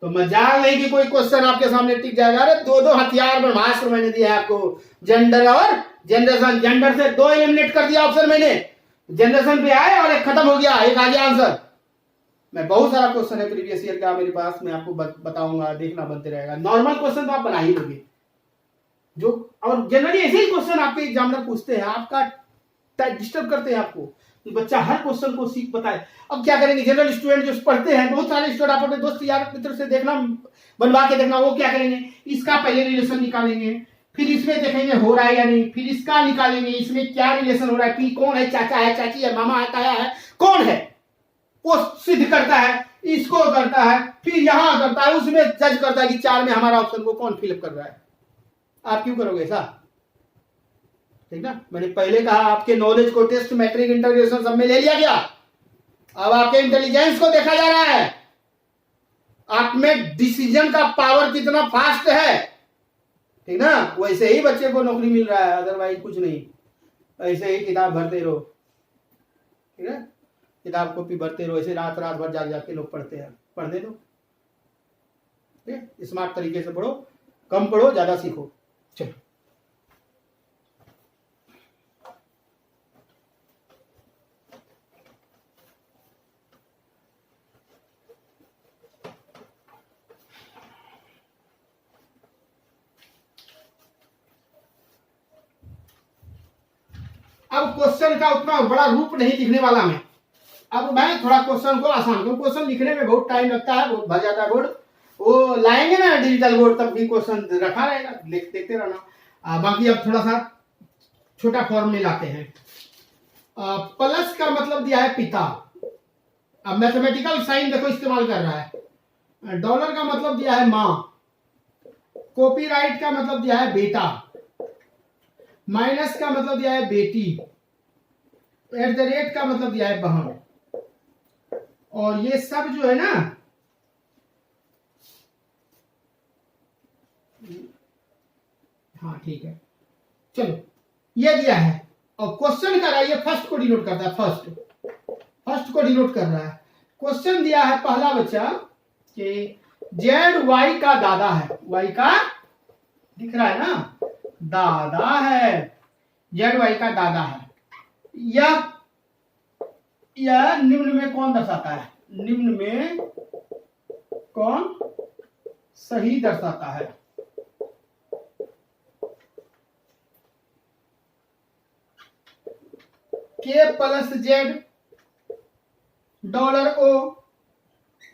तो मजाक नहीं कि कोई क्वेश्चन आपके सामने टिक जाएगा। अरे दो हथियार ब्रह्मास्त्र मैंने दिया है आपको, जेंडर और जनरेशन। जेंडर से 2 एलिमिनेट कर दिया ऑप्शन मैंने, जनरेशन पे आए और एक खत्म हो गया, एक आ गया आंसर। मैं बहुत सारा क्वेश्चन है प्रीवियस ईयर का मेरे पास, मैं आपको बताऊंगा, देखना बनते रहेगा। नॉर्मल क्वेश्चन तो आप बना ही लोगे, जो और जनरली ऐसे ही क्वेश्चन आपके एग्जामिनर पूछते हैं, आपका डिस्टर्ब करते हैं आपको कि बच्चा हर क्वेश्चन को सीख बताए। अब क्या करेंगे, जनरल स्टूडेंट जो पढ़ते हैं, बहुत सारे स्टूडेंट आप अपने दोस्त यार मित्र से देखना, बनवा के देखना, वो क्या करेंगे, इसका पहले रिलेशन निकालेंगे, फिर इसमें देखेंगे हो रहा है या नहीं, फिर इसका निकालेंगे, इसमें क्या रिलेशन हो रहा है, कि कौन है, चाचा है, चाची है, मामा है, ताया है, कौन है, वो सिद्ध करता है, इसको करता है, फिर यहां करता है, उसमें जज करता है कि 4 में हमारा ऑप्शन को कौन फिलअप कर रहा है। आप क्यों करोगे ऐसा? ठीक ना, मैंने पहले कहा आपके नॉलेज को टेस्ट, मैट्रिक, इंटीग्रेशन सब में ले लिया गया। अब आपके इंटेलिजेंस को देखा जा रहा है, आप में डिसीजन का पावर कितना फास्ट है, ठीक ना? वैसे ही बच्चे को नौकरी मिल रहा है, अदरवाइज कुछ नहीं। ऐसे ही किताब भरते रहो, ठीक है, किताब कॉपी भरते रहो, ऐसे रात रात भर जाग जाके लोग पढ़ते हैं, पढ़ने दो, ठीक है? स्मार्ट तरीके से पढ़ो, कम पढ़ो, ज्यादा सीखो। चलो, अब क्वेश्चन का उतना बड़ा रूप नहीं लिखने वाला मैं। अब मैं थोड़ा क्वेश्चन को आसान, क्योंकि क्वेश्चन लिखने में बहुत टाइम लगता है, बहुत भर जाता है बोर्ड। वो लाएंगे ना डिजिटल बोर्ड, तब भी क्वेश्चन रखा रहेगा, देखते रहना। बाकी अब थोड़ा सा छोटा फॉर्म में लाते हैं। प्लस का मतलब दिया है पिता, अब मैथमेटिकल साइन देखो इस्तेमाल कर रहा है। डॉलर का मतलब दिया है माँ, कॉपीराइट का मतलब दिया है बेटा, माइनस का मतलब दिया है बेटी, एट द रेट का मतलब दिया है बहन, और ये सब जो है ना, हाँ ठीक है, चलो ये दिया है। और क्वेश्चन कर रहा है, ये फर्स्ट को डिनोट करता है, फर्स्ट को डिनोट कर रहा है। क्वेश्चन दिया है पहला बच्चा कि जेड वाई का दादा है, वाई का दिख रहा है ना, दादा है, जेड वाई का दादा है। यह निम्न में कौन दर्शाता है, निम्न में कौन सही दर्शाता है? K plus Z dollar O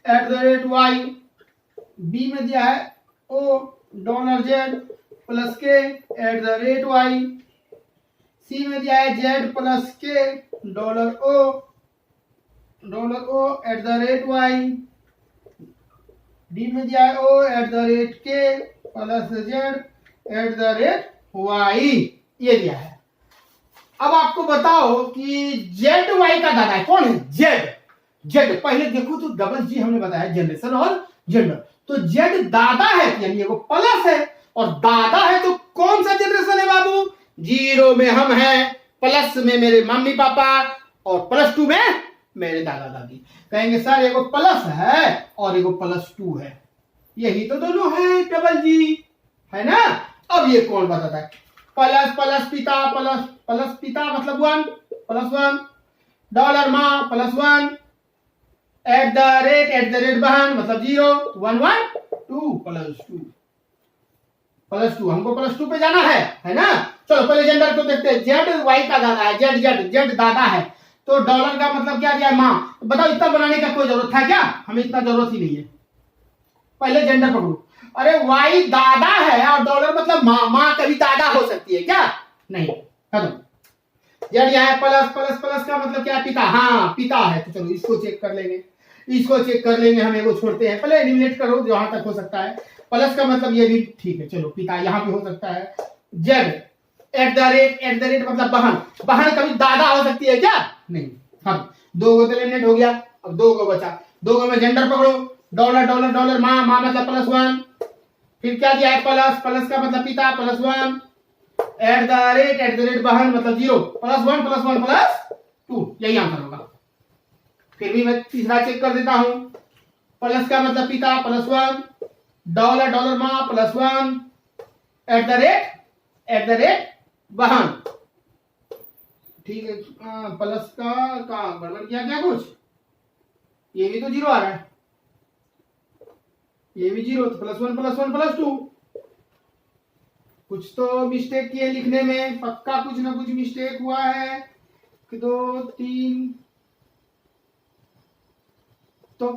at the rate Y, B में दिया है O dollar Z plus K at the rate Y, C में दिया है Z plus K dollar O at the rate Y, D में दिया है O at the rate K plus Z at the rate Y, ये दिया है। अब आपको बताओ कि जेड वाई का दादा है, कौन है? जेड पहले देखो तो डबल जी हमने बताया, जनरेशन और जेंडर। तो जेड दादा है, यानी वो प्लस है, और दादा है तो कौन सा जनरेशन है बाबू? 0 में हम हैं, प्लस में मेरे मम्मी पापा, और +2 में मेरे दादा दादी। कहेंगे सर एगो प्लस है और एगो +2 है, यही तो दोनों है डबल जी, है ना? अब ये कौन बताता है? प्लस पिता, प्लस पिता मतलब 1 +1, डॉलर माँ +1 एट द रेट बहन मतलब 0 1 1 2 +2 हमको +2 पे जाना है ना। चलो पहले जेंडर को देखते हैं। जेड वाई का दादा है, जेड दादा है, तो डॉलर का मतलब क्या दिया है माँ। बताओ इतना बनाने का कोई जरूरत था क्या? हमें इतना जरूरत ही नहीं है। पहले जेंडर पकड़ो। अरे वाई दादा है और डॉलर मतलब माँ, माँ कभी दादा हो सकती है क्या? नहीं, खत्म। जेड यहाँ है, प्लस का मतलब क्या? पिता। हाँ पिता है, तो चलो इसको चेक कर लेंगे, हम एगो छोड़ते हैं, पहले एलिमिनेट करो जहां तक हो सकता है। प्लस का मतलब ये भी ठीक है, चलो पिता यहाँ पे हो सकता है। जेड एट द रेट मतलब बहन कभी दादा हो सकती है क्या? नहीं। हाँ, 2 गो तो एलिमिनेट हो गया, अब 2 गो बचा। 2 गो में जेंडर पकड़ो। डॉलर माँ मतलब +1, फिर क्या दिया है? प्लस का मतलब पिता +1 एट द रेट बहन मतलब 0 +1 +2, यही आंसर होगा। फिर भी मैं तीसरा चेक कर देता हूं। प्लस का मतलब पिता +1 डॉलर माँ +1 एट द रेट बहन। ठीक है, प्लस का गड़बड़ किया क्या कुछ? ये भी तो 0 आ रहा है, ये भी 0, तो +1 +2। कुछ तो मिस्टेक किए लिखने में, पक्का कुछ ना कुछ मिस्टेक हुआ है। 2 3 तो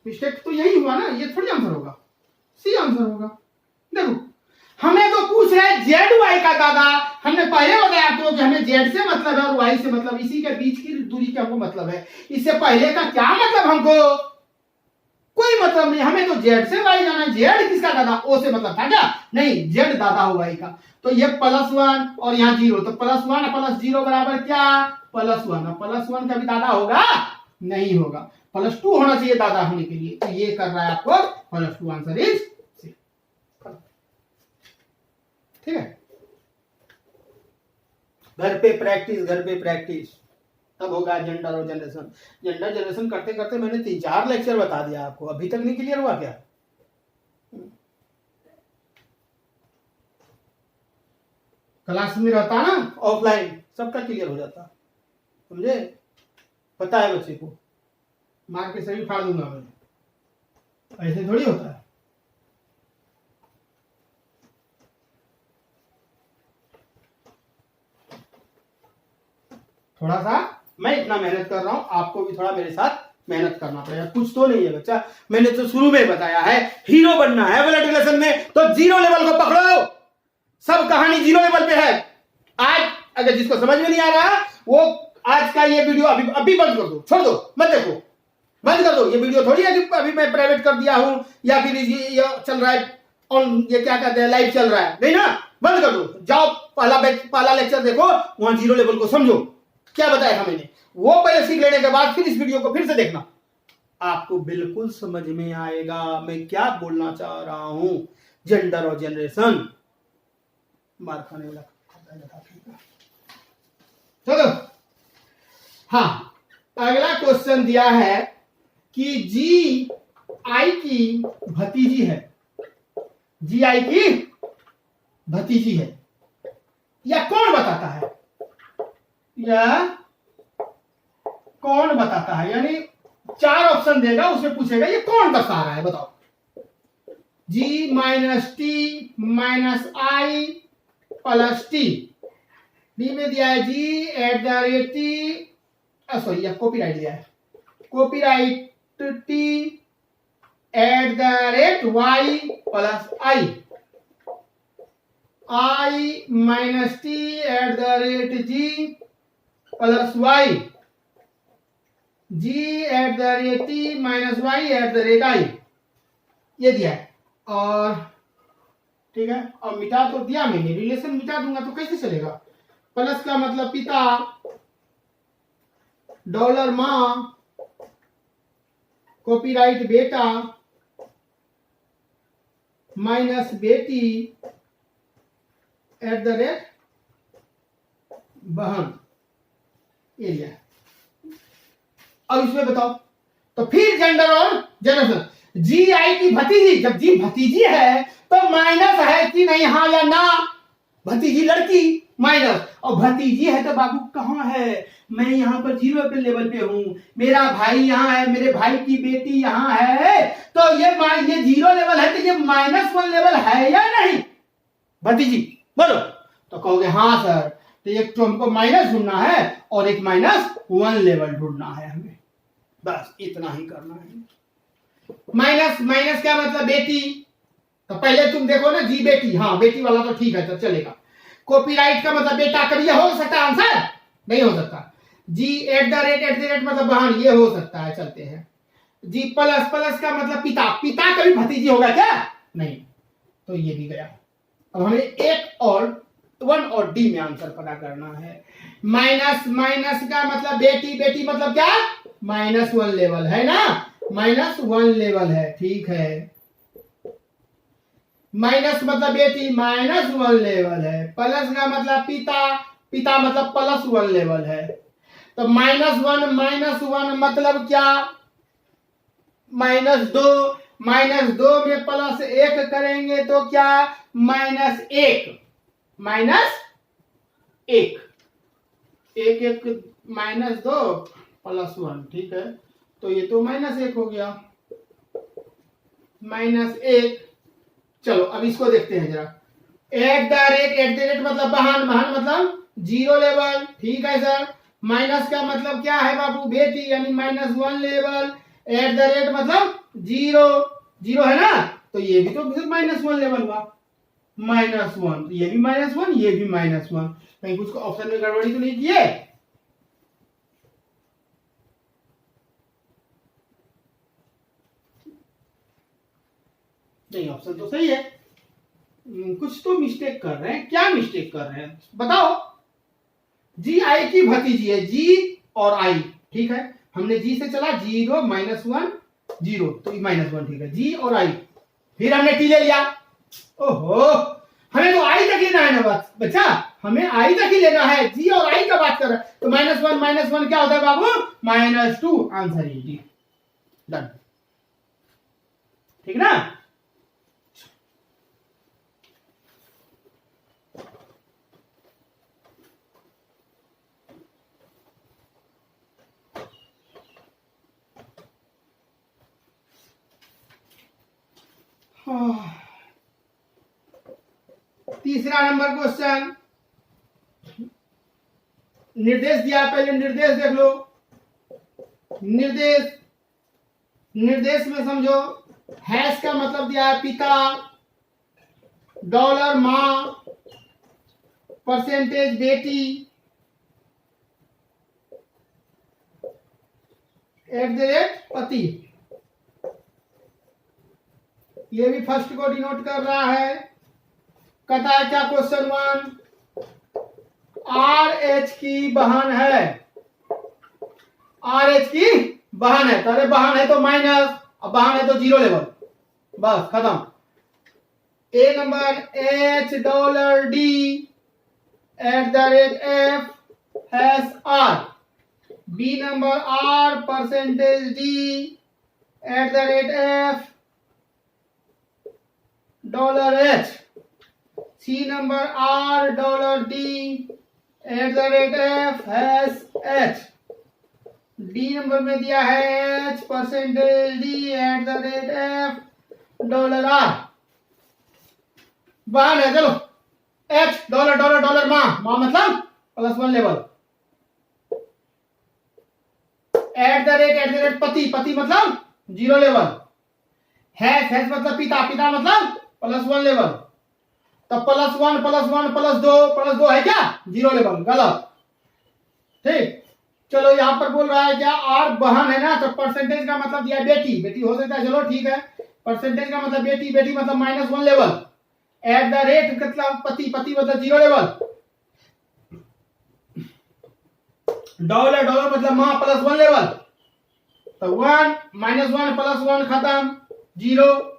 मिस्टेक तो यही हुआ ना, ये थोड़ी आंसर होगा, सी आंसर होगा। देखो हमें तो पूछ रहे हैं जेड वाई का दादा। हमने पहले बताया आपको कि हमें जेड से मतलब है और वाई से मतलब, इसी के बीच की दूरी का हमको मतलब है। इससे पहले का क्या मतलब? हमको कोई मतलब नहीं, हमें तो जेड से वाई जाना है। जेड किसका दादा? ओ से मतलब था क्या? नहीं, जेड दादा हो वाई का। तो ये +1 और यहाँ 0, तो +1 + 0 बराबर क्या? +1। +1 का भी दादा होगा? नहीं होगा, +2 होना चाहिए दादा होने के लिए, तो ये कर रहा है आपको +2। Answer is C. ठीक है, घर पे प्रैक्टिस तब होगा जेंडर और जनरेशन करते करते मैंने 3-4 लेक्चर बता दिया आपको, अभी तक नहीं क्लियर हुआ क्या? क्लास में रहता ना ऑफलाइन, सबका क्लियर हो जाता, समझे? पता है बच्चे को, मार के शरीर फाड़ दूंगा मैं, ऐसे थोड़ी होता है। थोड़ा सा मैं इतना मेहनत कर रहा हूं, आपको भी थोड़ा मेरे साथ मेहनत करना पड़ेगा। कुछ तो नहीं है बच्चा, मैंने तो शुरू में बताया है, हीरो बनना है ब्लड रिलेशन में तो 0 लेवल को पकड़ो। सब कहानी 0 लेवल पे है। आज अगर जिसको समझ में नहीं आ रहा, वो आज का ये वीडियो अभी बंद कर दो, छोड़ दो, मत देखो, बंद कर दो। ये वीडियो थोड़ी है कि अभी मैं प्राइवेट कर दिया हूं या फिर ये चल रहा है ऑन, ये क्या कहते हैं, लाइव चल रहा है, नहीं ना, बंद कर दो। जाओ पहला लेक्चर देखो, वहां 0 लेवल को समझो क्या बताया था मैंने, वो पहले सीख लेने के बाद फिर इस वीडियो को फिर से देखना, आपको बिल्कुल समझ में आएगा मैं क्या बोलना चाह रहा हूं। जेंडर और जनरेशन मार खाने वाला। चलो हाँ, अगला क्वेश्चन दिया है कि जी आई की भतीजी है, जी आई की भतीजी है, या कौन बताता है? या कौन बताता है, यानी 4 ऑप्शन देगा, उसमें पूछेगा ये कौन बता रहा है, बताओ। G - T - I + T। D में दिया है G @ T, सॉरी ये कॉपीराइट दिया है, copyright T @ Y + I, I - T @ G + Y, G @ T - Y @ I, ये दिया है। और ठीक है, और मिटा तो दिया मैंने, रिलेशन मिटा दूंगा तो कैसे चलेगा? प्लस का मतलब पिता, डॉलर माँ, कॉपीराइट बेटा, माइनस बेटी @ बहन, एरिया। अब इसमें बताओ, तो फिर जेंडर और जनरेशन। जी आई की भतीजी, जब जी भतीजी है तो माइनस है कि नहीं, हाँ या ना? भतीजी लड़की, माइनस। और भतीजी है तो बाबू कहाँ है, मैं यहाँ पर जीरो पे लेवल पे हूँ, मेरा भाई यहाँ है, मेरे भाई की बेटी यहाँ है, तो ये जीरो लेवल है, तो ये -1 लेवल है या नहीं भतीजी, बोलो। तो कहोगे हाँ सर, तो एक तो हमको माइनस ढूंढना है और एक -1 लेवल ढूंढना है हमें, बस इतना ही करना है। माइनस माइनस क्या मतलब बेटी, तो पहले तुम देखो ना जी बेटी, हाँ बेटी वाला तो ठीक है तो चलेगा। कॉपीराइट का मतलब बेटा, कभी ये हो सकता है आंसर, नहीं हो सकता। जी @ मतलब बहन, ये हो सकता है, चलते हैं। जी प्लस प्लस का मतलब पिता, पिता कभी भतीजी होगा क्या, नहीं, तो ये भी गया। अब हमें एक और 1 और डी में आंसर पता करना है। माइनस माइनस का मतलब बेटी, बेटी मतलब क्या, -1 लेवल है ना, -1 लेवल है, ठीक है। माइनस मतलब बेटी, -1 लेवल है। प्लस का मतलब पिता, पिता मतलब +1 लेवल है। तो -1 मतलब क्या, -2, -2 में +1 करेंगे तो क्या, -1, एक -2 +1, ठीक है, तो ये तो -1 हो गया, -1। चलो अब इसको देखते हैं जरा। @ मतलब बहन, बहन मतलब जीरो लेवल, ठीक है सर। माइनस का मतलब क्या है बाबू, बेटी, यानी -1 लेवल। @ मतलब जीरो, जीरो है ना, तो ये भी तो -1 लेवल हुआ, -1, ये भी -1, ये भी -1। कहीं कुछ ऑप्शन में गड़बड़ी तो नहीं की है, नहीं ऑप्शन तो सही है। कुछ तो मिस्टेक कर रहे हैं, क्या मिस्टेक कर रहे हैं बताओ। जी आई की भतीजी है, जी और आई, ठीक है, हमने जी से चला 0 -1 0, तो -1, ठीक है, जी और आई, फिर हमने टी ले लिया। ओहो, हमें तो आई तक लेना है ना बात बच्चा, हमें आई तक ही लेना है, जी और आई का बात कर रहा है, तो -1 क्या होता है बाबू, -2, आंसर ये डी, डन, ठीक ना। तीसरा नंबर क्वेश्चन, निर्देश दिया, पहले निर्देश देख लो। निर्देश, निर्देश में समझो, हैश का मतलब दिया है पिता, डॉलर माँ, परसेंटेज बेटी, @ पति, ये भी फर्स्ट को डिनोट कर रहा है। कहता है क्या क्वेश्चन 1, RH की बहन है, RH की बहन है, अरे बहन है तो माइनस, अब बहन है तो जीरो लेवल, बस खत्म। A number $H @F#R, B number R%D @F $H, C number $D @F#H, D number में दिया है H%D @F $R। बहन है, चलो H $, माँ, माँ मतलब +1 लेवल। @ पति, पति मतलब जीरो लेवल। हैश, हैश मतलब पिता, पिता मतलब +1 लेवल। तो +1 +2 है क्या, जीरो लेवल, गलत, ठीक। चलो यहाँ पर बोल रहा है क्या, R बहन है ना, तो परसेंटेज का मतलब दिया बेटी, बेटी हो सकता है, चलो ठीक है। परसेंटेज का मतलब बेटी, बेटी मतलब -1 लेवल। @ मतलब पति, पति मतलब जीरो लेवल। डॉलर मतलब माँ, +1 लेवल। तो 1 -1 +1 खत्म, जीरो।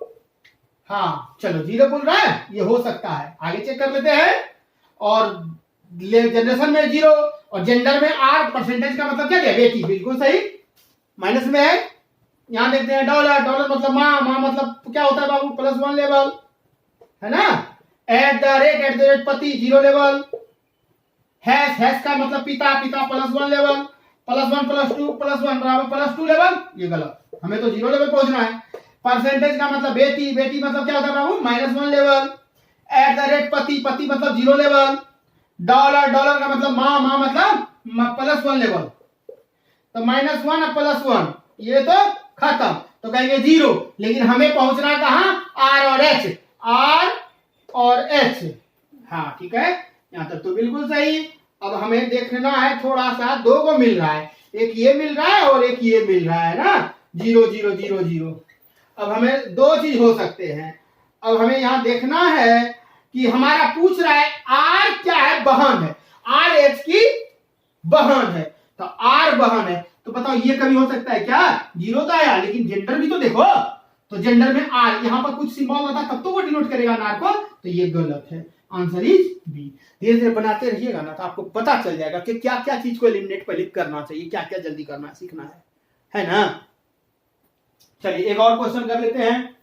हाँ चलो, जीरो बोल रहा है, ये हो सकता है, आगे चेक कर लेते हैं। और जनरेशन में जीरो, और जेंडर में R, परसेंटेज का मतलब क्या दिया, बेटी, बिल्कुल सही, माइनस में है। यहां देखते हैं डॉलर, डॉलर मतलब माँ, माँ मतलब क्या होता है बाबू, +1 लेवल, है ना। @ पति, जीरो लेवल। हैश का मतलब पिता, पिता +1 लेवल, +1 +2 +1 बराबर +2 लेवल, ये गलत, हमें तो 0 लेवल पहुंचना है। परसेंटेज का मतलब बेटी, बेटी मतलब क्या होता है बाबू, -1 लेवल। एट द रेट पति, पति मतलब 0 लेवल। डॉलर, डॉलर का मतलब माँ, माँ मतलब +1 लेवल। तो -1 और +1 ये तो खत्म, तो कहेंगे 0। लेकिन हमें पहुंचना कहां, आर और एच, आर और एच। हाँ ठीक है, यहां तक तो बिल्कुल सही। अब हमें देखना है थोड़ा सा, दो को मिल रहा है, एक ये मिल रहा है और एक ये मिल रहा है ना, 0 0 0 0। अब हमें दो चीज हो सकते हैं। अब हमें यहां देखना है कि हमारा पूछ रहा है आर क्या है, बहन है, आर एच की बहन है, तो आर बहन है, तो बताओ ये कभी हो सकता है क्या, 0 तो आया, लेकिन जेंडर भी तो देखो, तो जेंडर में आर, यहां पर कुछ सिंबल होता तब तो वो डिनोट करेगा नार को, तो ये गलत है, आंसर इज बी। धीरे धीरे बनाते रहिएगा ना, तो आपको पता चल जाएगा कि क्या क्या चीज को एलिमिनेट पहले करना चाहिए, क्या क्या जल्दी करना सीखना है ना। चलिए एक और क्वेश्चन कर लेते हैं।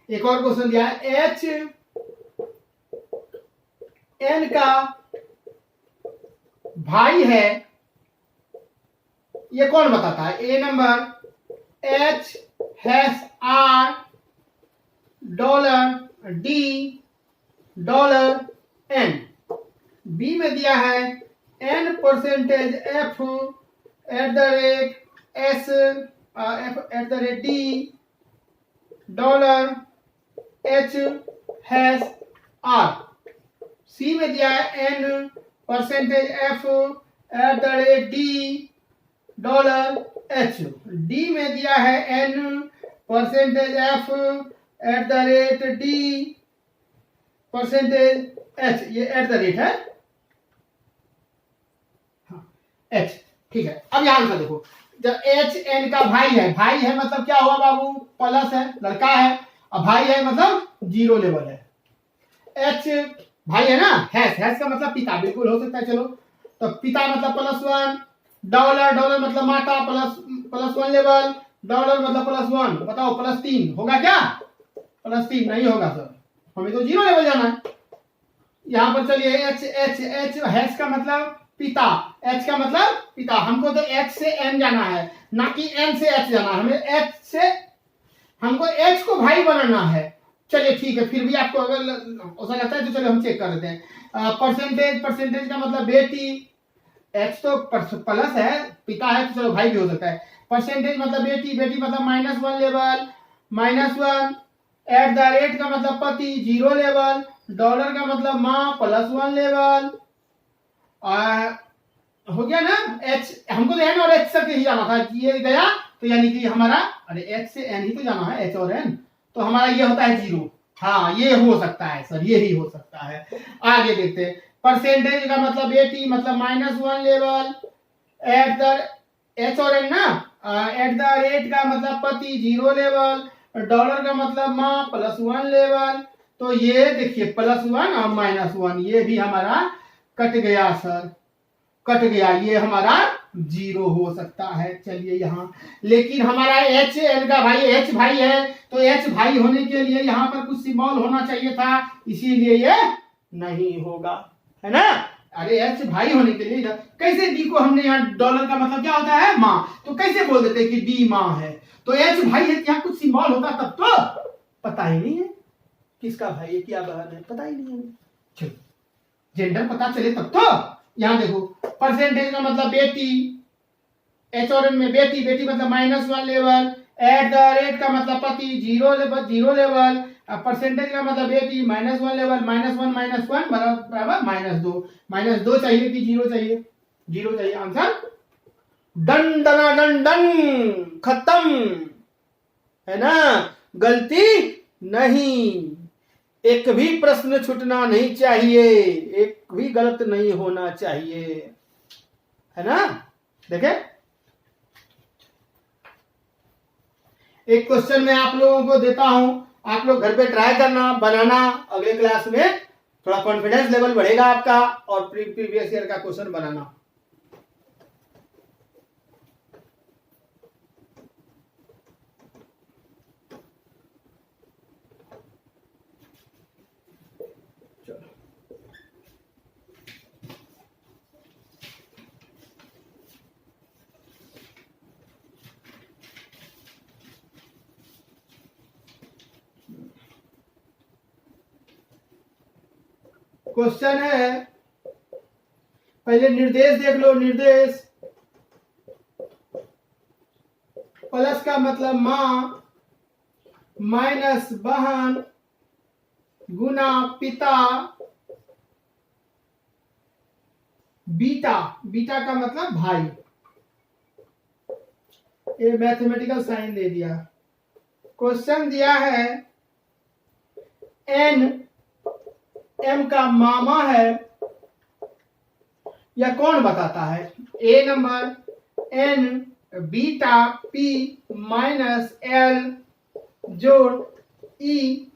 एक और क्वेश्चन दिया है, एच एन का भाई है, ये कौन बताता है। A number H hash R $D $N। B में दिया है N%F @S @D $H hash R। C में दिया है N%F @D $H। डी में दिया है N%F @D %H, ये @ है, H ठीक है। अब यहां से देखो, जब एच एन का भाई है मतलब क्या हुआ बाबू, प्लस है, लड़का है, अब भाई है मतलब 0 लेवल है। एच भाई है ना, हैश का मतलब पिता, बिल्कुल हो सकता है, चलो तो पिता मतलब +1, डॉलर मतलब माता, +1 लेवल, डॉलर मतलब +1, बताओ +3 होगा क्या, +3 नहीं होगा सर, हमें तो 0 लेवल जाना है। यहां पर चलिए एच हैश का मतलब पिता, एच का मतलब पिता, हमको तो एच से एन जाना है, ना कि एन से एच जाना है, हमें एच से, हमको एच को भाई बनाना है। चलिए ठीक है, फिर भी आपको अगर ऐसा लगता है तो चलो हम चेक कर लेते हैं। परसेंटेज का मतलब बेटी, एच तो प्लस है, पिता है तो चलो भाई भी हो सकता है। परसेंटेज मतलब बेटी, बेटी मतलब -1 लेवल, -1 @ का मतलब पति 0 लेवल, डॉलर का मतलब माँ +1 लेवल, हो गया ना। एच हमको तो एन और एच तक ही जाना था, ये गया तो यानी कि हमारा, अरे एच से एन ही तो जाना है, एच और एन, तो हमारा ये होता है 0। हाँ ये हो सकता है सर, ये ही हो सकता है। आगे देखते हैं, परसेंटेज का मतलब बेटी मतलब -1 लेवल, एच और एन ना, @ का मतलब पति 0 लेवल, डॉलर का मतलब माँ +1 लेवल, तो ये देखिए +1 और -1 ये भी हमारा कट गया सर, कट गया, ये हमारा 0 हो सकता है। चलिए यहाँ, लेकिन हमारा एच एन का भाई, एच भाई है, तो एच भाई होने के लिए यहाँ पर कुछ सिंबल होना चाहिए था, इसीलिए ये नहीं होगा, है ना। अरे एच भाई होने के लिए कैसे, डी को हमने यहाँ, डॉलर का मतलब क्या होता है माँ, तो कैसे बोल देते कि डी माँ है, तो एच भाई है, यहाँ कुछ सिंबल होता तब तो, पता ही नहीं है किसका भाई है क्या बहन है, पता ही नहीं है। चलो जेंडर पता चले तब तो। यहां देखो, परसेंटेज का मतलब बेटी, एच और एन में बेटी, बेटी मतलब -1 लेवल, @ का मतलब पति 0 लेवल, परसेंटेज का मतलब बेटी -1 लेवल, -1 बराबर -2 चाहिए कि 0 चाहिए, 0 चाहिए, आंसर डन डना डन डन, खत्म, है ना, गलती नहीं, एक भी प्रश्न छूटना नहीं चाहिए, एक भी गलत नहीं होना चाहिए, है ना। देखे, एक क्वेश्चन मैं आप लोगों को देता हूं, आप लोग घर पे ट्राई करना, बनाना, अगले क्लास में थोड़ा कॉन्फिडेंस लेवल बढ़ेगा आपका, और प्रीवियस ईयर का क्वेश्चन बनाना। क्वेश्चन है, पहले निर्देश देख लो। निर्देश प्लस का मतलब माँ माइनस बहन गुना पिता, बीटा, बीटा का मतलब भाई। ये मैथमेटिकल साइन दे दिया। क्वेश्चन दिया है एन, एम का मामा है, यह कौन बताता है? A number N beta P minus L जोड़ E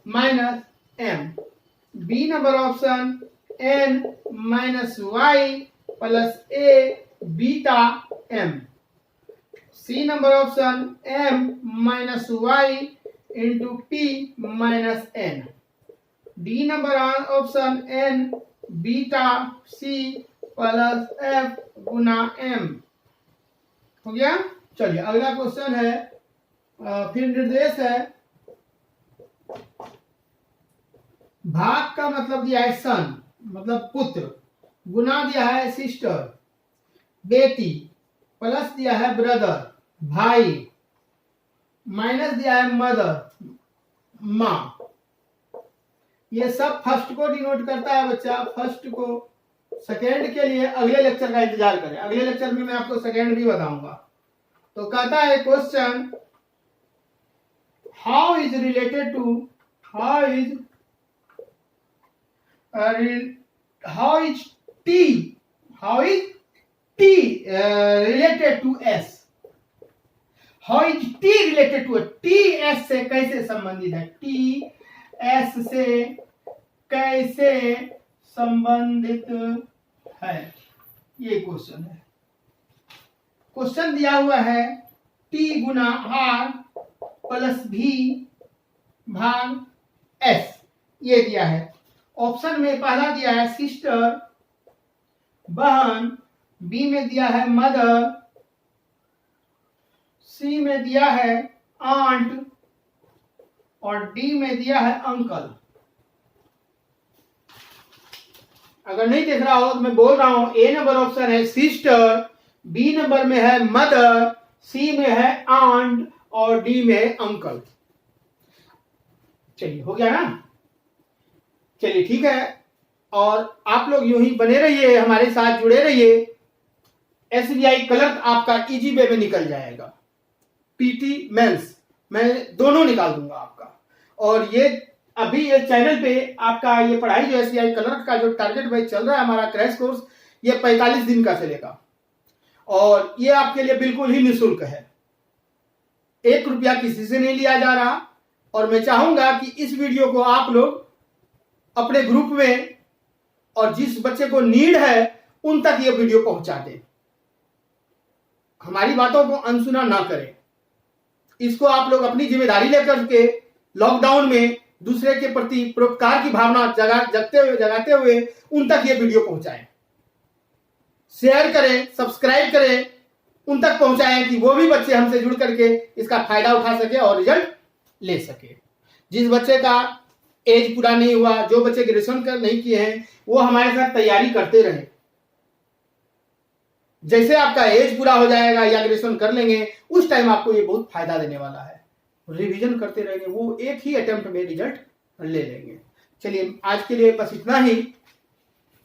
minus M. B number option N minus Y plus A beta M. C number option M minus Y into P minus N. D number option N beta C plus F गुना M. हो गया। चलिए अगला question है, फिर निर्देश है। भाग का मतलब दिया है सन, मतलब पुत्र, गुना दिया है सिस्टर बेटी, प्लस दिया है ब्रदर भाई, माइनस दिया है मदर माँ। ये सब फर्स्ट को डिनोट करता है बच्चा। फर्स्ट को, सेकेंड के लिए अगले लेक्चर का इंतजार करें, अगले लेक्चर में मैं आपको सेकेंड भी बताऊंगा। तो कहता है question, how is related to, how is T, how is T related to S, how is T related to, T S से कैसे संबंधित है, टी एस से कैसे संबंधित है, ये क्वेश्चन है। क्वेश्चन दिया हुआ है टी गुना आर प्लस भी भाग एस, ये दिया है। ऑप्शन में पहला दिया है सिस्टर बहन, बी में दिया है मदर, सी में दिया है आंट और डी में दिया है अंकल। अगर नहीं देख रहा हो तो मैं बोल रहा हूं, ए नंबर ऑप्शन है सिस्टर, बी नंबर में है मदर, सी में है आंट और डी में है अंकल। चलिए हो गया ना। चलिए ठीक है, और आप लोग यूं ही बने रहिए, हमारे साथ जुड़े रहिए। एसबीआई क्लर्क आपका इजी वे में निकल जाएगा, पीटी मेंस मैं दोनों निकाल दूंगा आपका। और ये अभी ये चैनल पे आपका ये पढ़ाई जो एसबीआई क्लर्क का जो टारगेट बैच चल रहा है हमारा क्रैश कोर्स, ये 45 दिन का चलेगा और ये आपके लिए बिल्कुल ही निःशुल्क है। 1 रुपया किसी से नहीं लिया जा रहा। और मैं चाहूंगा कि इस वीडियो को आप लोग अपने ग्रुप में और जिस बच्चे को नीड है उन तक ये वीडियो पहुंचा दें। हमारी बातों को अनसुना ना करें। इसको आप लोग अपनी जिम्मेदारी लेकर के लॉकडाउन में दूसरे के प्रति परोपकार की भावना जगाते हुए उन तक ये वीडियो पहुंचाएं। शेयर करें, सब्सक्राइब करें, उन तक पहुंचाएं कि वो भी बच्चे हमसे जुड़ करके इसका फायदा उठा सके और रिजल्ट ले सके। जिस बच्चे का एज पूरा नहीं हुआ, जो बच्चे ग्रेजुएशन कर नहीं किए हैं, वो हमारे साथ तैयारी करते रहे। जैसे आपका एज पूरा हो जाएगा या ग्रेजुएशन कर लेंगे, उस टाइम आपको ये बहुत फायदा देने वाला है। रिवीजन करते रहेंगे, वो एक ही अटेम्प्ट में रिजल्ट ले लेंगे। चलिए आज के लिए बस इतना ही,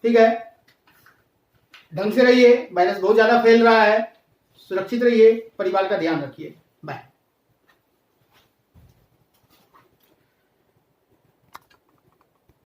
ठीक है। ढंग से रहिए, वायरस बहुत ज्यादा फैल रहा है, सुरक्षित रहिए, परिवार का ध्यान रखिए। बाय।